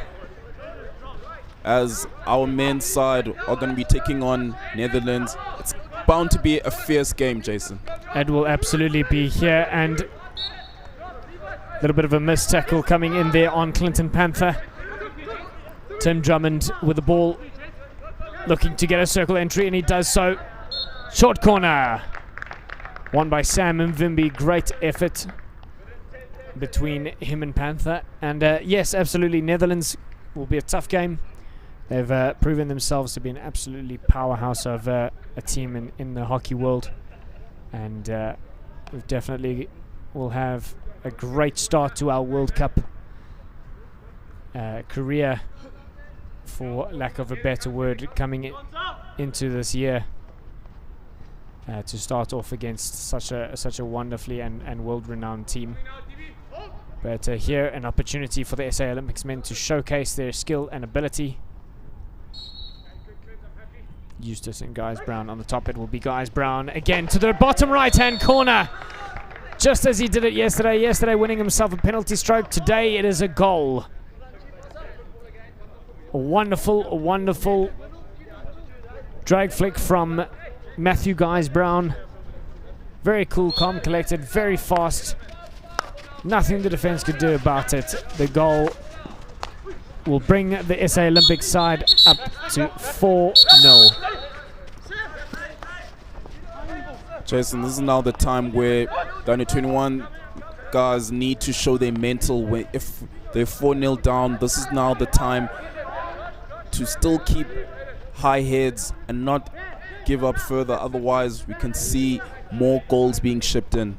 Speaker 2: as our men's side are going to be taking on Netherlands. It's bound to be a fierce game, Jayson.
Speaker 1: It will absolutely be here, and a little bit of a missed tackle coming in there on Clinton Panther. Tim Drummond with the ball, looking to get a circle entry, and he does so. Short corner. Won by Sam Mvimbi. Great effort between him and Panther. And yes, absolutely, Netherlands will be a tough game. They've proven themselves to be an absolutely powerhouse of a team in the hockey world. And we definitely will have a great start to our World Cup career, for lack of a better word, coming into this year, to start off against such a wonderfully and world-renowned team. But here, an opportunity for the SA Olympics men to showcase their skill and ability. Eustace and Guys-Brown on the top. It will be Guys-Brown again to the bottom right-hand corner, just as he did it yesterday. Yesterday winning himself a penalty stroke. Today it is a goal. A wonderful drag flick from Matthew Guys-Brown. Very cool, calm, collected, very fast. Nothing the defense could do about it. The goal will bring the SA Olympic side up to 4-0.
Speaker 2: Jayson, this is now the time where the U21 guys need to show their mental. If they're 4-0 down, this is now the time to still keep high heads and not give up further. Otherwise, we can see more goals being shipped in.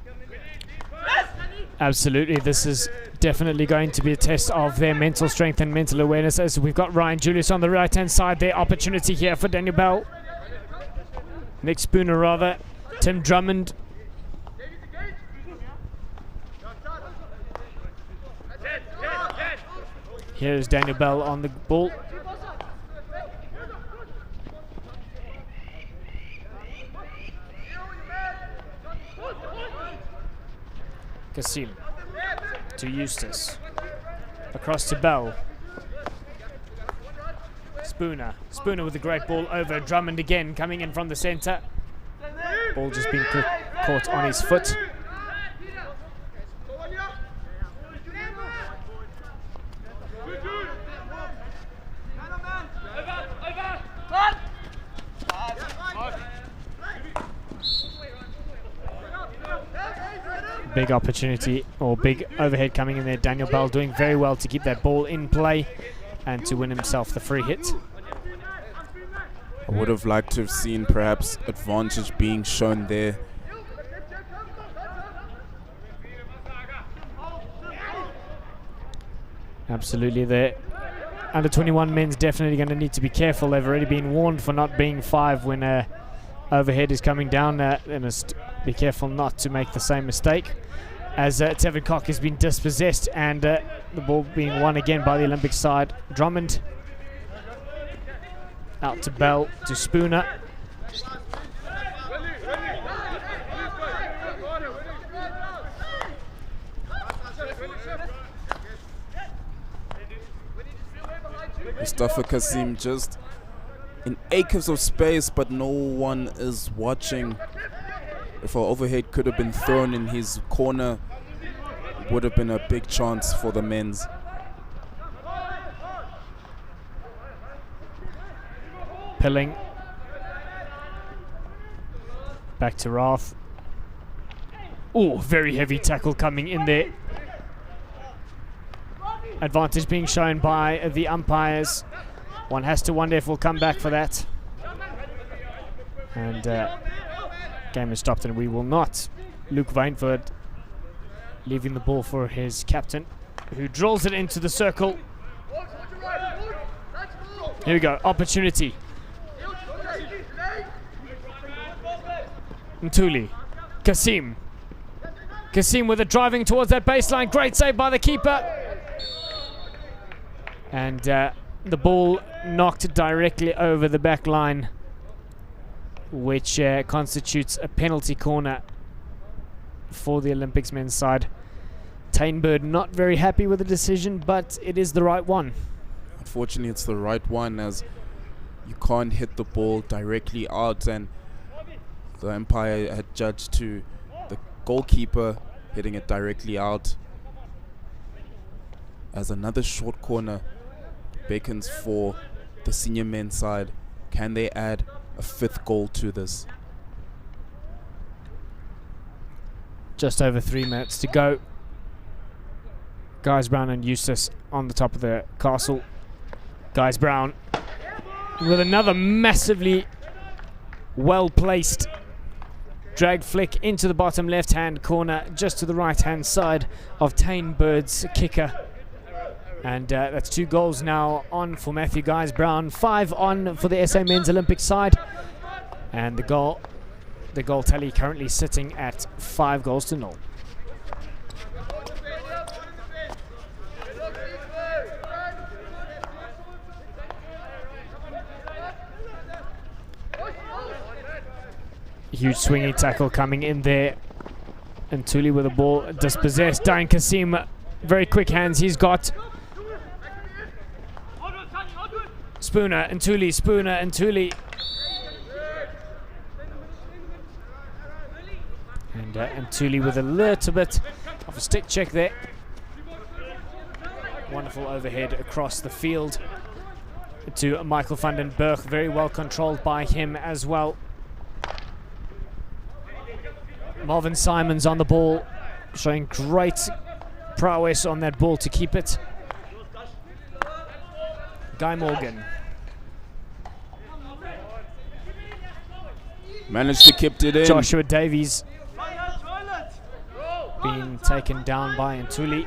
Speaker 1: Absolutely, this is definitely going to be a test of their mental strength and mental awareness, as we've got Ryan Julius on the right-hand side. Their opportunity here for Daniel Bell. Nick Spooner, rather. Tim Drummond. Here's Daniel Bell on the ball. Kasim to Eustace. Across to Bell. Spooner. Spooner with a great ball over. Drummond again coming in from the centre. Ball just being caught on his foot. Big opportunity, or big overhead coming in there. Daniel Bell doing very well to keep that ball in play and to win himself the free hit.
Speaker 2: I would have liked to have seen perhaps advantage being shown there.
Speaker 1: Absolutely, the under-21 men's definitely going to need to be careful. They've already been warned for not being 5 when overhead is coming down. They must be careful not to make the same mistake, as Tevin Cock has been dispossessed and the ball being won again by the Olympic side. Drummond out to Bell to Spooner.
Speaker 2: Mustafa Kasim just in acres of space, but no one is watching. If our overhead could have been thrown in his corner, it would have been a big chance for the men's.
Speaker 1: Pilling. Back to Rath. Oh, very heavy tackle coming in there. Advantage being shown by the umpires. One has to wonder if we'll come back for that. And game is stopped, and we will not. Luke Weinford leaving the ball for his captain, who drills it into the circle. Here we go, opportunity. Ntuli. Kasim. Kasim with it driving towards that baseline. Great save by the keeper. And the ball knocked directly over the back line, which constitutes a penalty corner for the Olympics men's side. Tainbird not very happy with the decision, but it is the right one.
Speaker 2: Unfortunately, it's the right one, as you can't hit the ball directly out, and the umpire had judged to the goalkeeper hitting it directly out. As another short corner beckons for the senior men's side. Can they add a 5th goal to this?
Speaker 1: Just over 3 minutes to go. Guys Brown and Eustace on the top of the castle. Guys Brown with another massively well-placed drag flick into the bottom left-hand corner, just to the right-hand side of Tainbird's kicker. And that's 2 goals now on for Matthew Guys Brown, 5 on for the SA Men's Olympic side. And the goal tally currently sitting at 5 goals to 0. Huge swinging tackle coming in there. And Ntuli with the ball dispossessed. Diane Kasim, very quick hands he's got. Spooner and Ntuli, Spooner and Ntuli. And Ntuli with a little bit of a stick check there. Wonderful overhead across the field to Michael van den Berg. Very well controlled by him as well. Marvin Simons on the ball, showing great prowess on that ball to keep it. Guy Morgan.
Speaker 2: Managed to keep it in.
Speaker 1: Joshua Davies being taken down by Ntuli.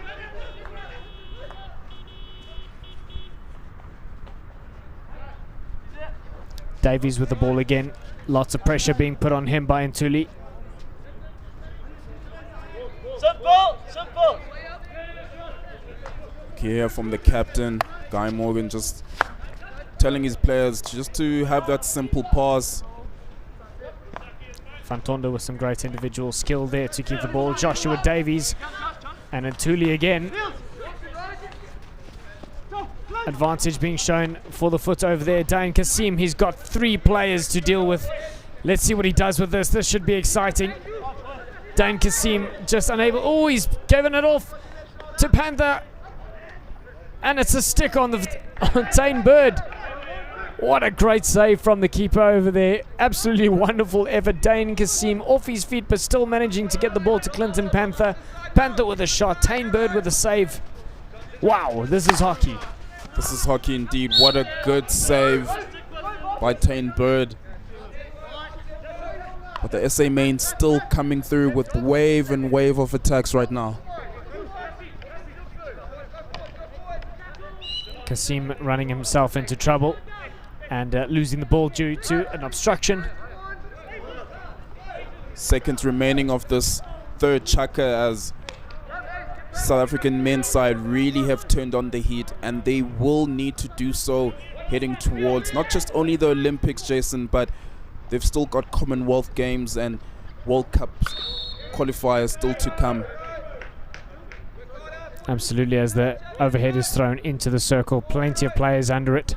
Speaker 1: Davies with the ball again. Lots of pressure being put on him by Ntuli.
Speaker 2: Simple. Here from the captain, Guy Morgan, just telling his players just to have that simple pass.
Speaker 1: Fantonda with some great individual skill there to keep the ball. Joshua Davies and Ntuli again. Advantage being shown for the foot over there. Dane Kasim, he's got 3 players to deal with. Let's see what he does with this. This should be exciting. Dane Kasim just unable. Oh, he's given it off to Panther. And it's a stick on the Tane Bird. What a great save from the keeper over there. Absolutely wonderful effort. Dane Kasim off his feet, but still managing to get the ball to Clinton Panther. Panther with a shot. Tane Bird with a save. Wow, this is hockey.
Speaker 2: This is hockey indeed. What a good save by Tane Bird. But the SA MEN still coming through with wave and wave of attacks right now.
Speaker 1: Kasim running himself into trouble and losing the ball due to an obstruction.
Speaker 2: Seconds remaining of this third chaka as South African men's side really have turned on the heat, and they will need to do so heading towards not just only the Olympics, Jayson, but they've still got Commonwealth Games and World Cup qualifiers still to come.
Speaker 1: Absolutely, as the overhead is thrown into the circle, plenty of players under it,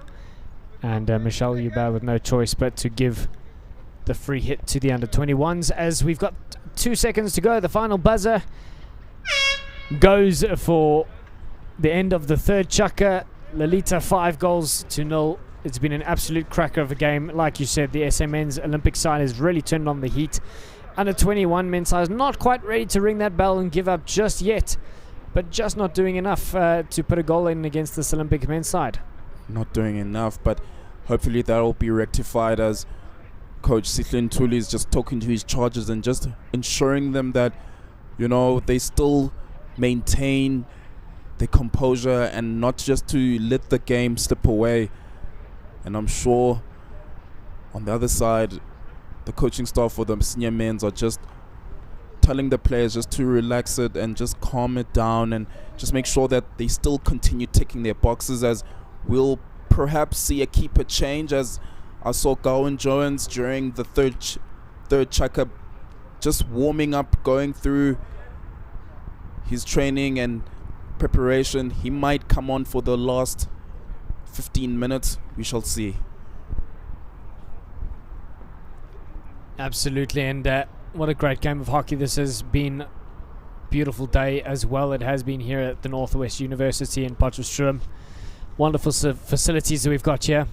Speaker 1: and Michelle Hubert with no choice but to give the free hit to the under-21s as we've got 2 seconds to go. The final buzzer goes for the end of the third chaka. Lilitha 5-0. It's been an absolute cracker of a game. Like you said, the SA Men's Olympic side has really turned on the heat. Under-21 men's side is not quite ready to ring that bell and give up just yet, but just not doing enough to put a goal in against this Olympic men's side.
Speaker 2: Not doing enough, but hopefully that will be rectified as Coach Sihle Ntuli is just talking to his charges and just ensuring them that, you know, they still maintain their composure and not just to let the game slip away. And I'm sure on the other side, the coaching staff for the senior men's are just telling the players just to relax it and just calm it down and just make sure that they still continue ticking their boxes, as we'll perhaps see a keeper change, as I saw Gowan Jones during the third chaka just warming up, going through his training and preparation. He might come on for the last 15 minutes. We shall see.
Speaker 1: Absolutely, and what a great game of hockey this has been. Beautiful day as well. It has been here at the Northwest University in Potchefstroom. Wonderful facilities that we've got here.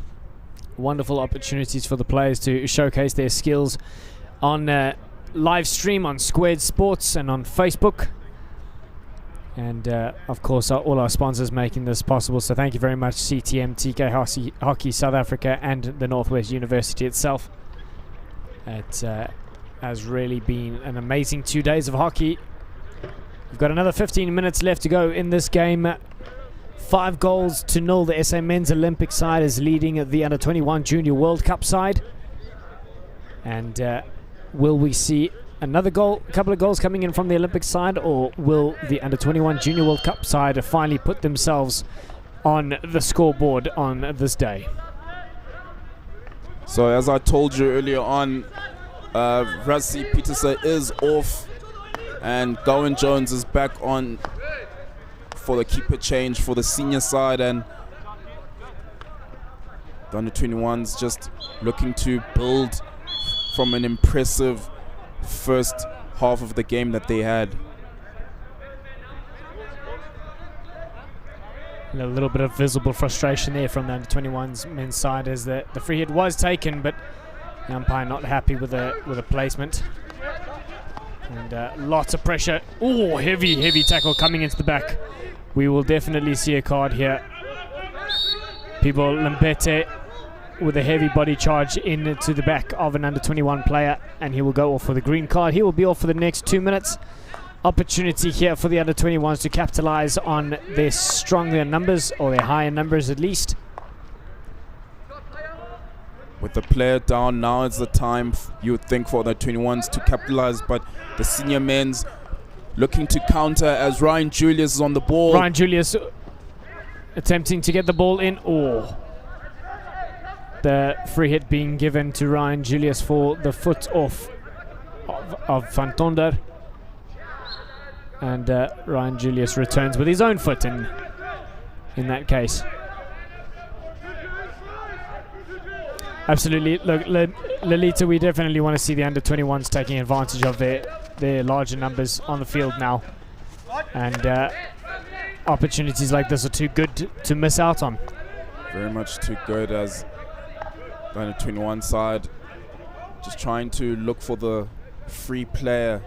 Speaker 1: Wonderful opportunities for the players to showcase their skills on live stream on Squared Sports and on Facebook. And of course all our sponsors making this possible, so thank you very much CTM, TK Hockey South Africa and the Northwest University itself. It has really been an amazing 2 days of hockey. We've got another 15 minutes left to go in this game. 5-0. The SA Men's Olympic side is leading the Under-21 Junior World Cup side. And will we see another goal, a couple of goals coming in from the Olympic side, or will the Under-21 Junior World Cup side finally put themselves on the scoreboard on this day?
Speaker 2: So as I told you earlier on, Rassi Peterson is off and Gowan Jones is back on for the keeper change for the senior side, and the Under-21s just looking to build from an impressive first half of the game that they had.
Speaker 1: A little bit of visible frustration there from the Under-21s men's side as the free hit was taken, but the umpire not happy with the placement. And lots of pressure. Oh, heavy tackle coming into the back. We will definitely see a card here. People, Lembete with a heavy body charge into the back of an under-21 player, and he will go off for the green card. He will be off for the next 2 minutes. Opportunity here for the under-21s to capitalize on their stronger numbers, or their higher numbers at least.
Speaker 2: With the player down, now is the time you would think for the 21s to capitalize, but the senior men's looking to counter as Ryan Julius is on the ball.
Speaker 1: Ryan Julius attempting to get the ball in. Oh, the free hit being given to Ryan Julius for the foot off of Van Tonder. And Ryan Julius returns with his own foot in that case. Absolutely. Look, Lilitha, we definitely want to see the under-21s taking advantage of their larger numbers on the field now. And opportunities like this are too good to miss out on.
Speaker 2: Very much too good, as the under-21 side just trying to look for the free player,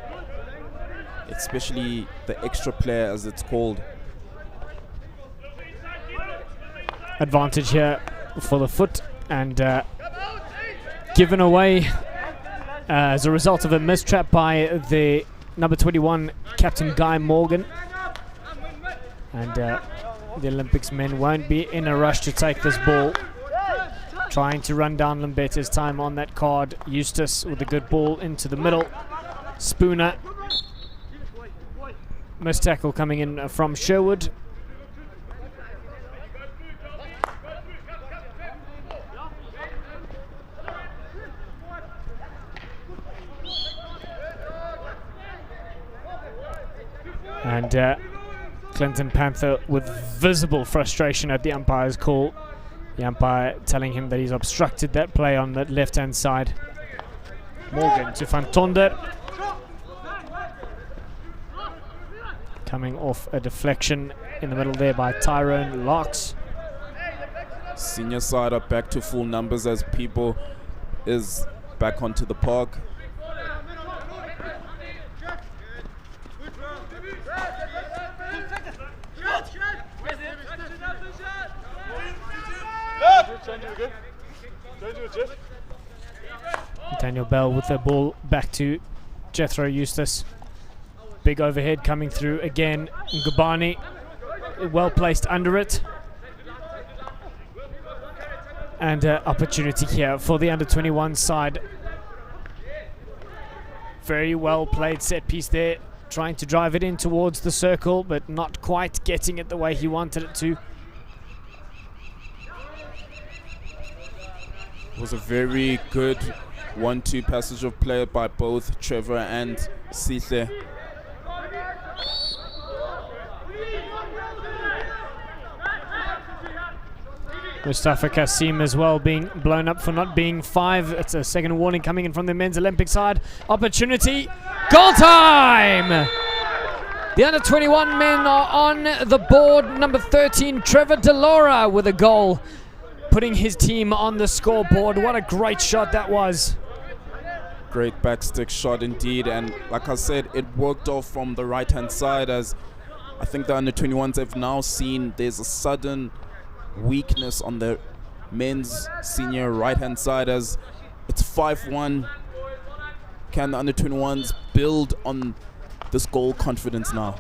Speaker 2: especially the extra player as it's called.
Speaker 1: Advantage here for the foot, and given away as a result of a mistrap by the number 21 captain Guy Morgan. And the Olympics men won't be in a rush to take this ball. Trying to run down Lembete's time on that card. Eustace with a good ball into the middle. Spooner. Missed tackle coming in from Sherwood. And Clinton Panther with visible frustration at the umpire's call. The umpire telling him that he's obstructed that play on the left-hand side. Morgan to Van Tonder. Coming off a deflection in the middle there by Tyrone Locks.
Speaker 2: Senior side are back to full numbers as people is back onto the park.
Speaker 1: Daniel Bell with the ball back to Jethro Eustace. Big overhead coming through again. Ngubani well placed under it. And opportunity here for the under-21 side. Very well played set piece there. Trying to drive it in towards the circle, but not quite getting it the way he wanted it to.
Speaker 2: It was a very good 1-2 passage of play by both Trevor and Sihle.
Speaker 1: Mustafa Kasim as well being blown up for not being 5. It's a second warning coming in from the men's Olympic side. Opportunity. Goal time! The under-21 men are on the board. Number 13, Trevor Delora with a goal, putting his team on the scoreboard. What a great shot that was.
Speaker 2: Great backstick shot indeed, and like I said, it worked off from the right-hand side, as I think the under-21s have now seen there's a sudden weakness on the men's senior right-hand side, as it's 5-1. Can the under-21s build on this goal confidence now?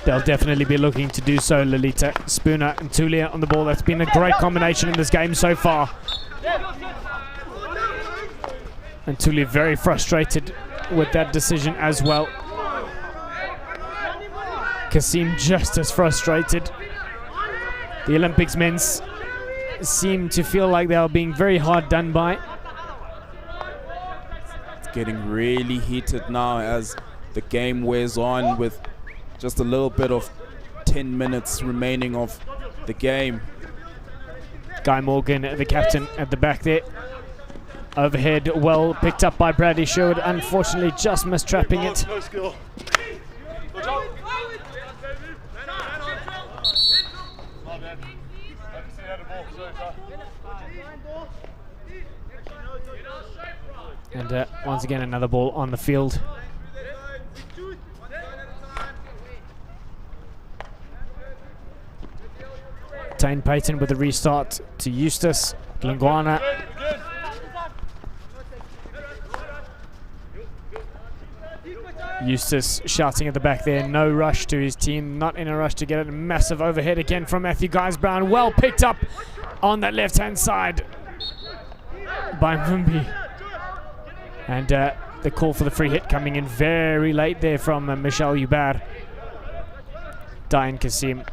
Speaker 1: They'll definitely be looking to do so. Lilitha, Spooner and Tulia on the ball. That's been a great combination in this game so far. And Tulia very frustrated with that decision as well. Kasim just as frustrated. The Olympics men seem to feel like they are being very hard done by.
Speaker 2: It's getting really heated now as the game wears on, with just a little bit of 10 minutes remaining of the game.
Speaker 1: Guy Morgan, the captain, at the back there. Overhead, well picked up by Bradley Sherwood. Unfortunately, just mistrapping it. And once again, another ball on the field. Tane Payton with the restart to Eustace. Glingwana. Eustace shouting at the back there, no rush to his team, not in a rush to get it. Massive overhead again from Matthew Guys-Brown. Well picked up on that left-hand side by Mvumbi. And the call for the free hit coming in very late there from Michel Hubert. Diane Kasim.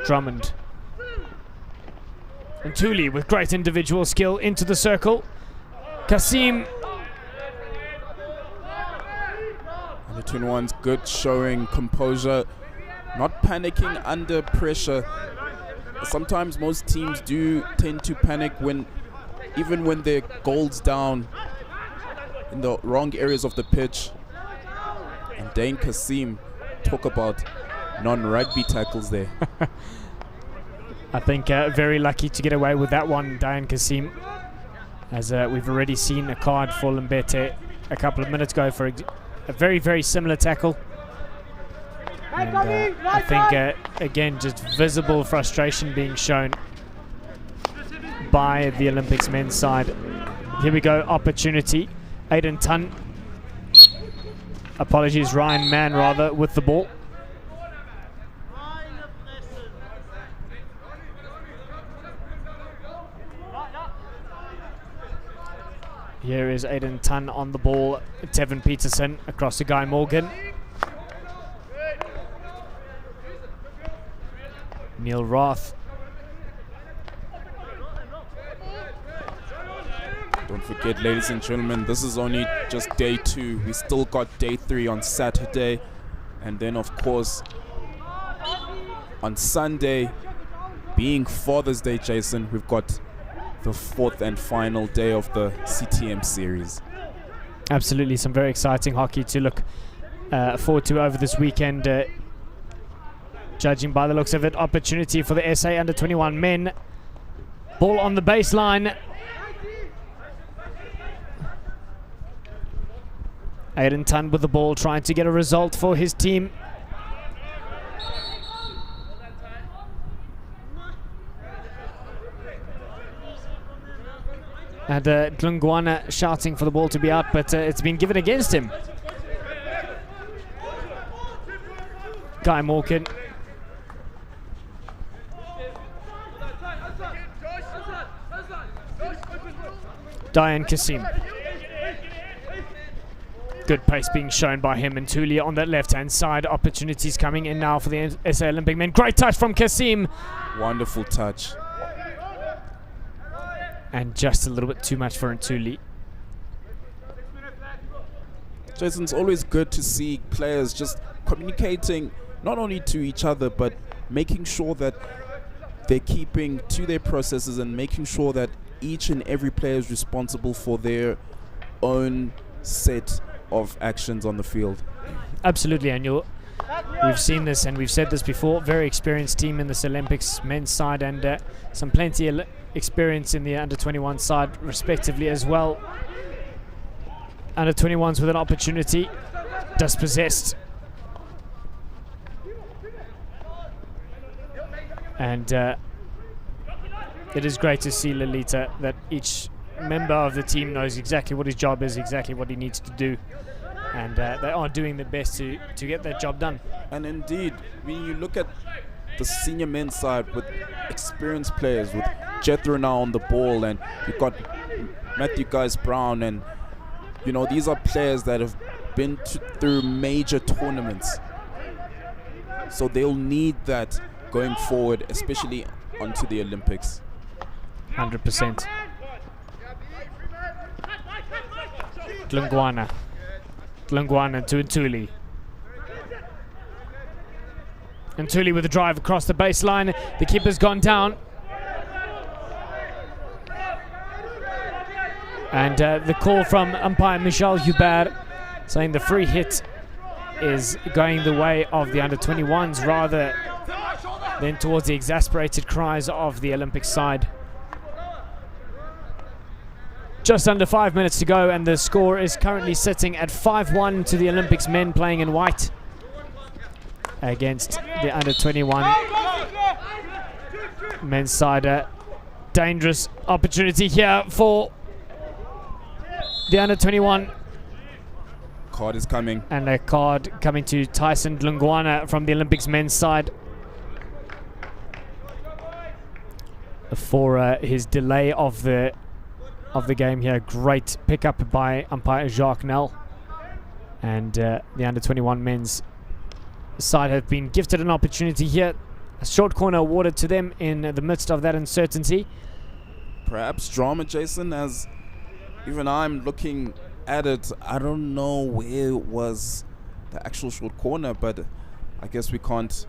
Speaker 1: Drummond. And Thuli with great individual skill into the circle. Kasim.
Speaker 2: The 21's good showing composure, not panicking under pressure. Sometimes most teams do tend to panic even when their goal's down in the wrong areas of the pitch. And Dane Kasim, talk about non-rugby tackles there.
Speaker 1: I think very lucky to get away with that one, Diane Kasim, as we've already seen a card for Lembete a couple of minutes ago for a very, very similar tackle. And I think, again, just visible frustration being shown by the Olympics men's side. Here we go, opportunity. Aiden Tunn. Apologies, Ryan Mann, rather, with the ball. Here is Aiden Tunn on the ball. Tevin Peterson across to Guy Morgan. Neil Roth.
Speaker 2: Don't forget, ladies and gentlemen, this is only just day 2. We still got day 3 on Saturday. And then, of course, on Sunday, being Father's Day, Jayson, we've got the 4th and final day of the CTM series.
Speaker 1: Absolutely, some very exciting hockey to look forward to over this weekend. Judging by the looks of it, opportunity for the SA Under-21 men. Ball on the baseline. Aiden Tunn with the ball, trying to get a result for his team. And Glungwana shouting for the ball to be out, but it's been given against him. Guy Morgan. Diane Kasim. Good pace being shown by him and Thuli on that left-hand side. Opportunities coming in now for the SA Olympic men. Great touch from Kasim.
Speaker 2: Wonderful touch.
Speaker 1: And just a little bit too much for Thuli.
Speaker 2: Jayson, it's always good to see players just communicating not only to each other, but making sure that they're keeping to their processes and making sure that each and every player is responsible for their own set of actions on the field.
Speaker 1: Absolutely, and we've seen this and we've said this before. Very experienced team in this Olympics men's side, and some plenty of experience in the Under-21 side respectively as well. Under-21s with an opportunity, dispossessed. And it is great to see Lilitha that each member of the team knows exactly what his job is, exactly what he needs to do, and they are doing their best to get that job done.
Speaker 2: And indeed, when you look at the senior men's side with experienced players, with Jethro now on the ball, and you've got Matthew Guys-Brown, and you know, these are players that have been through major tournaments, so they'll need that going forward, especially onto the Olympics.
Speaker 1: 100%. Glungwana to Thuli. And Thuli with a drive across the baseline. The keeper's gone down. And the call from umpire Michel Hubert saying the free hit is going the way of the Under-21s rather than towards the exasperated cries of the Olympic side. Just under 5 minutes to go, and the score is currently sitting at 5-1 to the Olympics men playing in white against the under-21 men's side. Dangerous opportunity here for the under-21.
Speaker 2: Card is coming.
Speaker 1: And a card coming to Tyson Dlungwana from the Olympics men's side for his delay of the game here. Great pickup by umpire Jacques Nel. And the under-21 men's side have been gifted an opportunity here. A short corner awarded to them in the midst of that uncertainty.
Speaker 2: Perhaps drama, Jayson, as even I'm looking at it. I don't know where was the actual short corner, but I guess we can't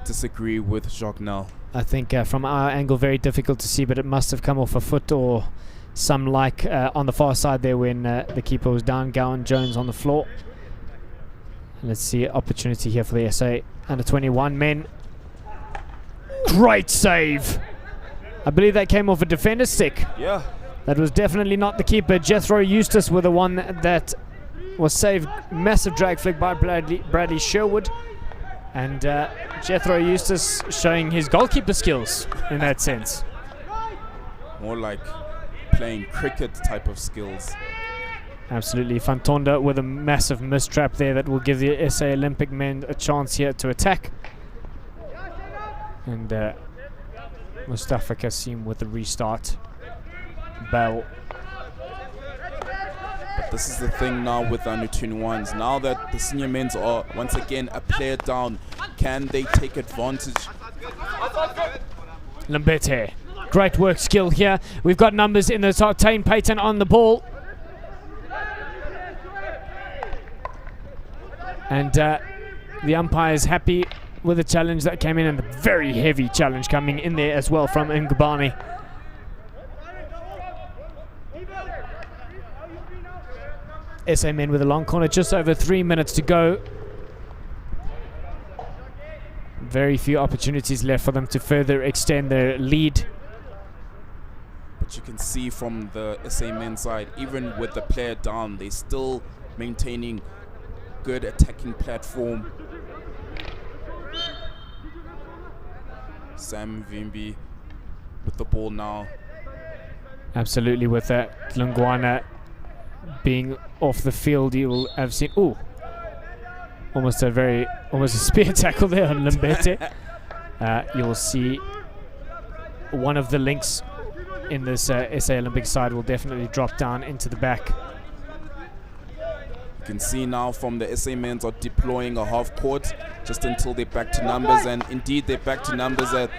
Speaker 2: disagree with Jacques Nel.
Speaker 1: I think from our angle, very difficult to see, but it must have come off a foot or some like on the far side there when the keeper was down. Gowan Jones on the floor. Let's see, opportunity here for the SA under-21 men. Great save. I believe that came off a defender's stick.
Speaker 2: Yeah.
Speaker 1: That was definitely not the keeper. Jethro Eustace with the one that was saved. Massive drag flick by Bradley Sherwood. And Jethro Eustace showing his goalkeeper skills in that sense.
Speaker 2: More like playing cricket type of skills.
Speaker 1: Absolutely. Fantonda with a massive mistrap there that will give the SA Olympic men a chance here to attack. And Mustafa Kasim with the restart. Bell.
Speaker 2: But this is the thing now with the under-21s. Now that the senior men's are once again a player down, can they take advantage?
Speaker 1: Lambete. Great work skill here. We've got numbers in the top. Tane Payton on the ball. And the umpire is happy with the challenge that came in, and a very heavy challenge coming in there as well from Ngubani. SA men with a long corner, just over 3 minutes to go. Very few opportunities left for them to further extend their lead.
Speaker 2: But you can see from the SA men's side, even with the player down, they're still maintaining good attacking platform. Sam Vimbi with the ball now.
Speaker 1: Absolutely, with that Dlungwana being off the field, you will have seen almost a spear tackle there on Lambete. You will see one of the links in this SA Olympic side will definitely drop down into the back.
Speaker 2: You can see now from the SA men's are deploying a half court just until they're back to numbers, and indeed they're back to numbers. At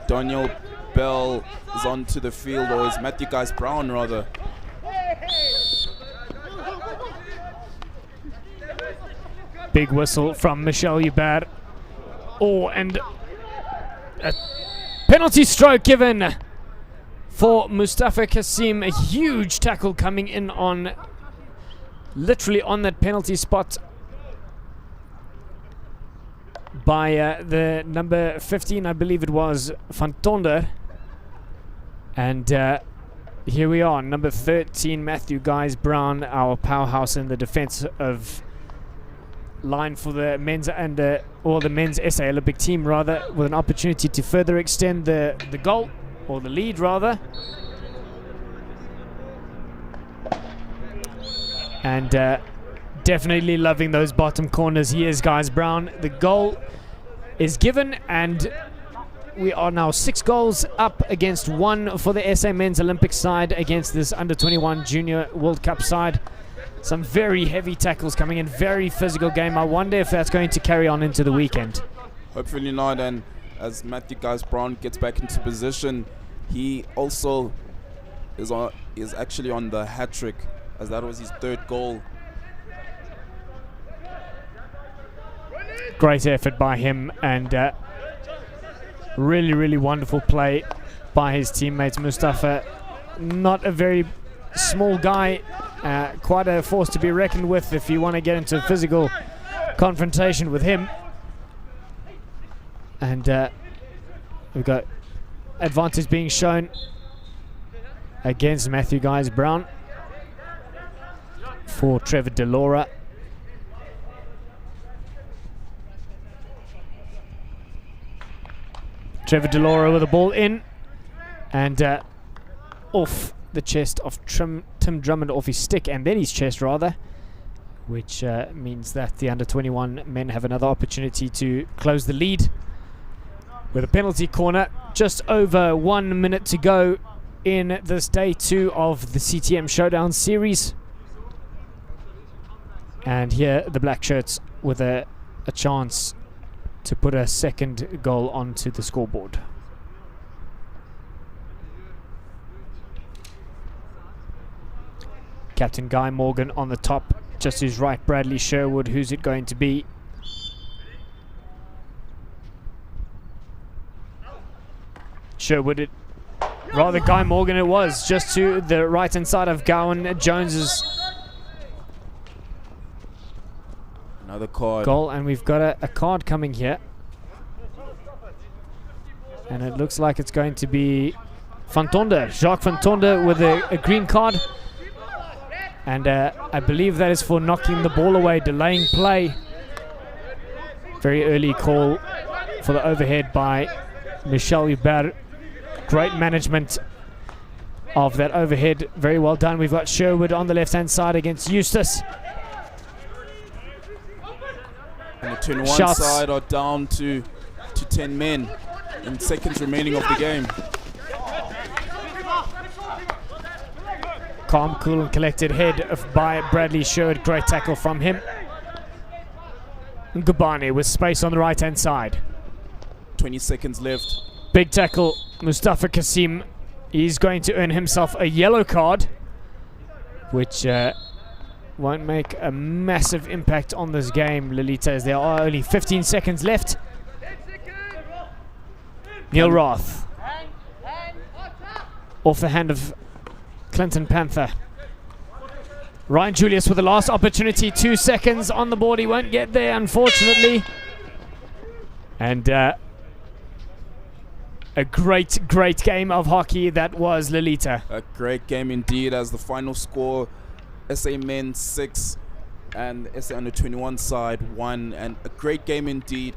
Speaker 2: Daniel Bell is onto the field, or is Matthew Guys Brown rather.
Speaker 1: Big whistle from Michel Hubert. Oh, and a penalty stroke given for Mustafa Kasim. A huge tackle coming in on, literally on that penalty spot by the number 15, I believe it was, Fantonda. And here we are, number 13, Matthew Guys Brown, our powerhouse in the defense of line for the men's or the men's SA Olympic team rather, with an opportunity to further extend the goal, or the lead rather. And definitely loving those bottom corners. Here's Guys Brown. The goal is given, and we are now 6 goals up against 1 for the SA men's Olympic side against this under-21 junior World Cup side. Some very heavy tackles coming in, very physical game. I wonder if that's going to carry on into the weekend.
Speaker 2: Hopefully not, and as Matthew Guys Brown gets back into position, he also is actually on the hat-trick, as that was his 3rd goal.
Speaker 1: Great effort by him, and really, really wonderful play by his teammates. Mustafa, not a very small guy, quite a force to be reckoned with if you want to get into a physical confrontation with him. And we've got advantage being shown against Matthew Guys-Brown for Trevor Delora. Trevor Delora with the ball in and off the chest of Tim Drummond, off his stick and then his chest rather, which means that the under-21 men have another opportunity to close the lead with a penalty corner. Just over 1 minute to go in this day 2 of the CTM Showdown series. And here the black shirts with a chance to put a second goal onto the scoreboard. Captain Guy Morgan on the top, just to his right Bradley Sherwood. Who's it going to be? Sherwood, rather Guy Morgan it was, just to the right hand side of Gowan Jones's
Speaker 2: another card.
Speaker 1: Goal, and we've got a card coming here. And it looks like it's going to be Fantonde, Jacques Fantonde with a green card. And I believe that is for knocking the ball away, delaying play. Very early call for the overhead by Michel Hubert. Great management of that overhead. Very well done. We've got Sherwood on the left-hand side against Eustace.
Speaker 2: And the 21 side are down to 10 men in seconds remaining of the game.
Speaker 1: Calm, cool and collected head by Bradley Sherwood. Great tackle from him. Ngubane with space on the right-hand side.
Speaker 2: 20 seconds left.
Speaker 1: Big tackle, Mustafa Kasim. He's going to earn himself a yellow card, which won't make a massive impact on this game, Lilitha, as there are only 15 seconds left. Neil Roth off the hand of Clinton Panther. Ryan Julius with the last opportunity. 2 seconds on the board. He won't get there, unfortunately. And a great game of hockey that was, Lilitha.
Speaker 2: A great game indeed, as the final score, SA Men 6 and SA Under-21 side 1. And a great game indeed.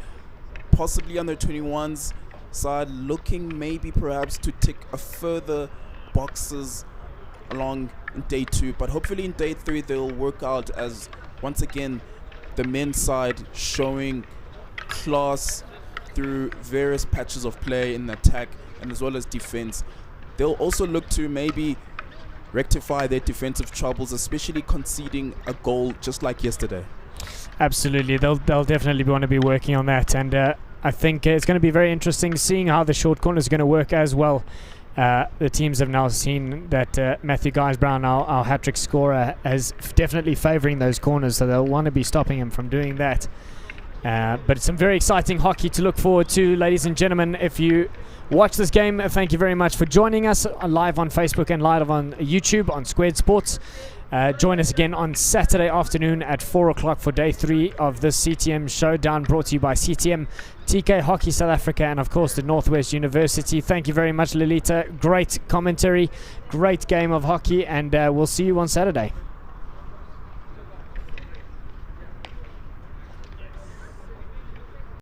Speaker 2: Possibly Under-21's side looking maybe perhaps to tick a further boxes along in day 2, but hopefully in day 3 they'll work out, as once again the men's side showing class through various patches of play in attack and as well as defense. They'll also look to maybe rectify their defensive troubles, especially conceding a goal just like yesterday.
Speaker 1: Absolutely, they'll definitely want to be working on that, and I think it's going to be very interesting seeing how the short corner is going to work as well. The teams have now seen that Matthew Guys-Brown, our hat-trick scorer, is definitely favouring those corners, so they'll want to be stopping him from doing that. But it's some very exciting hockey to look forward to, ladies and gentlemen. If you watch this game, thank you very much for joining us live on Facebook and live on YouTube on Squared Sports. Join us again on Saturday afternoon at 4 o'clock for day 3 of this CTM Showdown, brought to you by CTM, TK Hockey South Africa, and of course the Northwest University. Thank you very much, Lilitha. Great commentary, great game of hockey, and we'll see you on Saturday.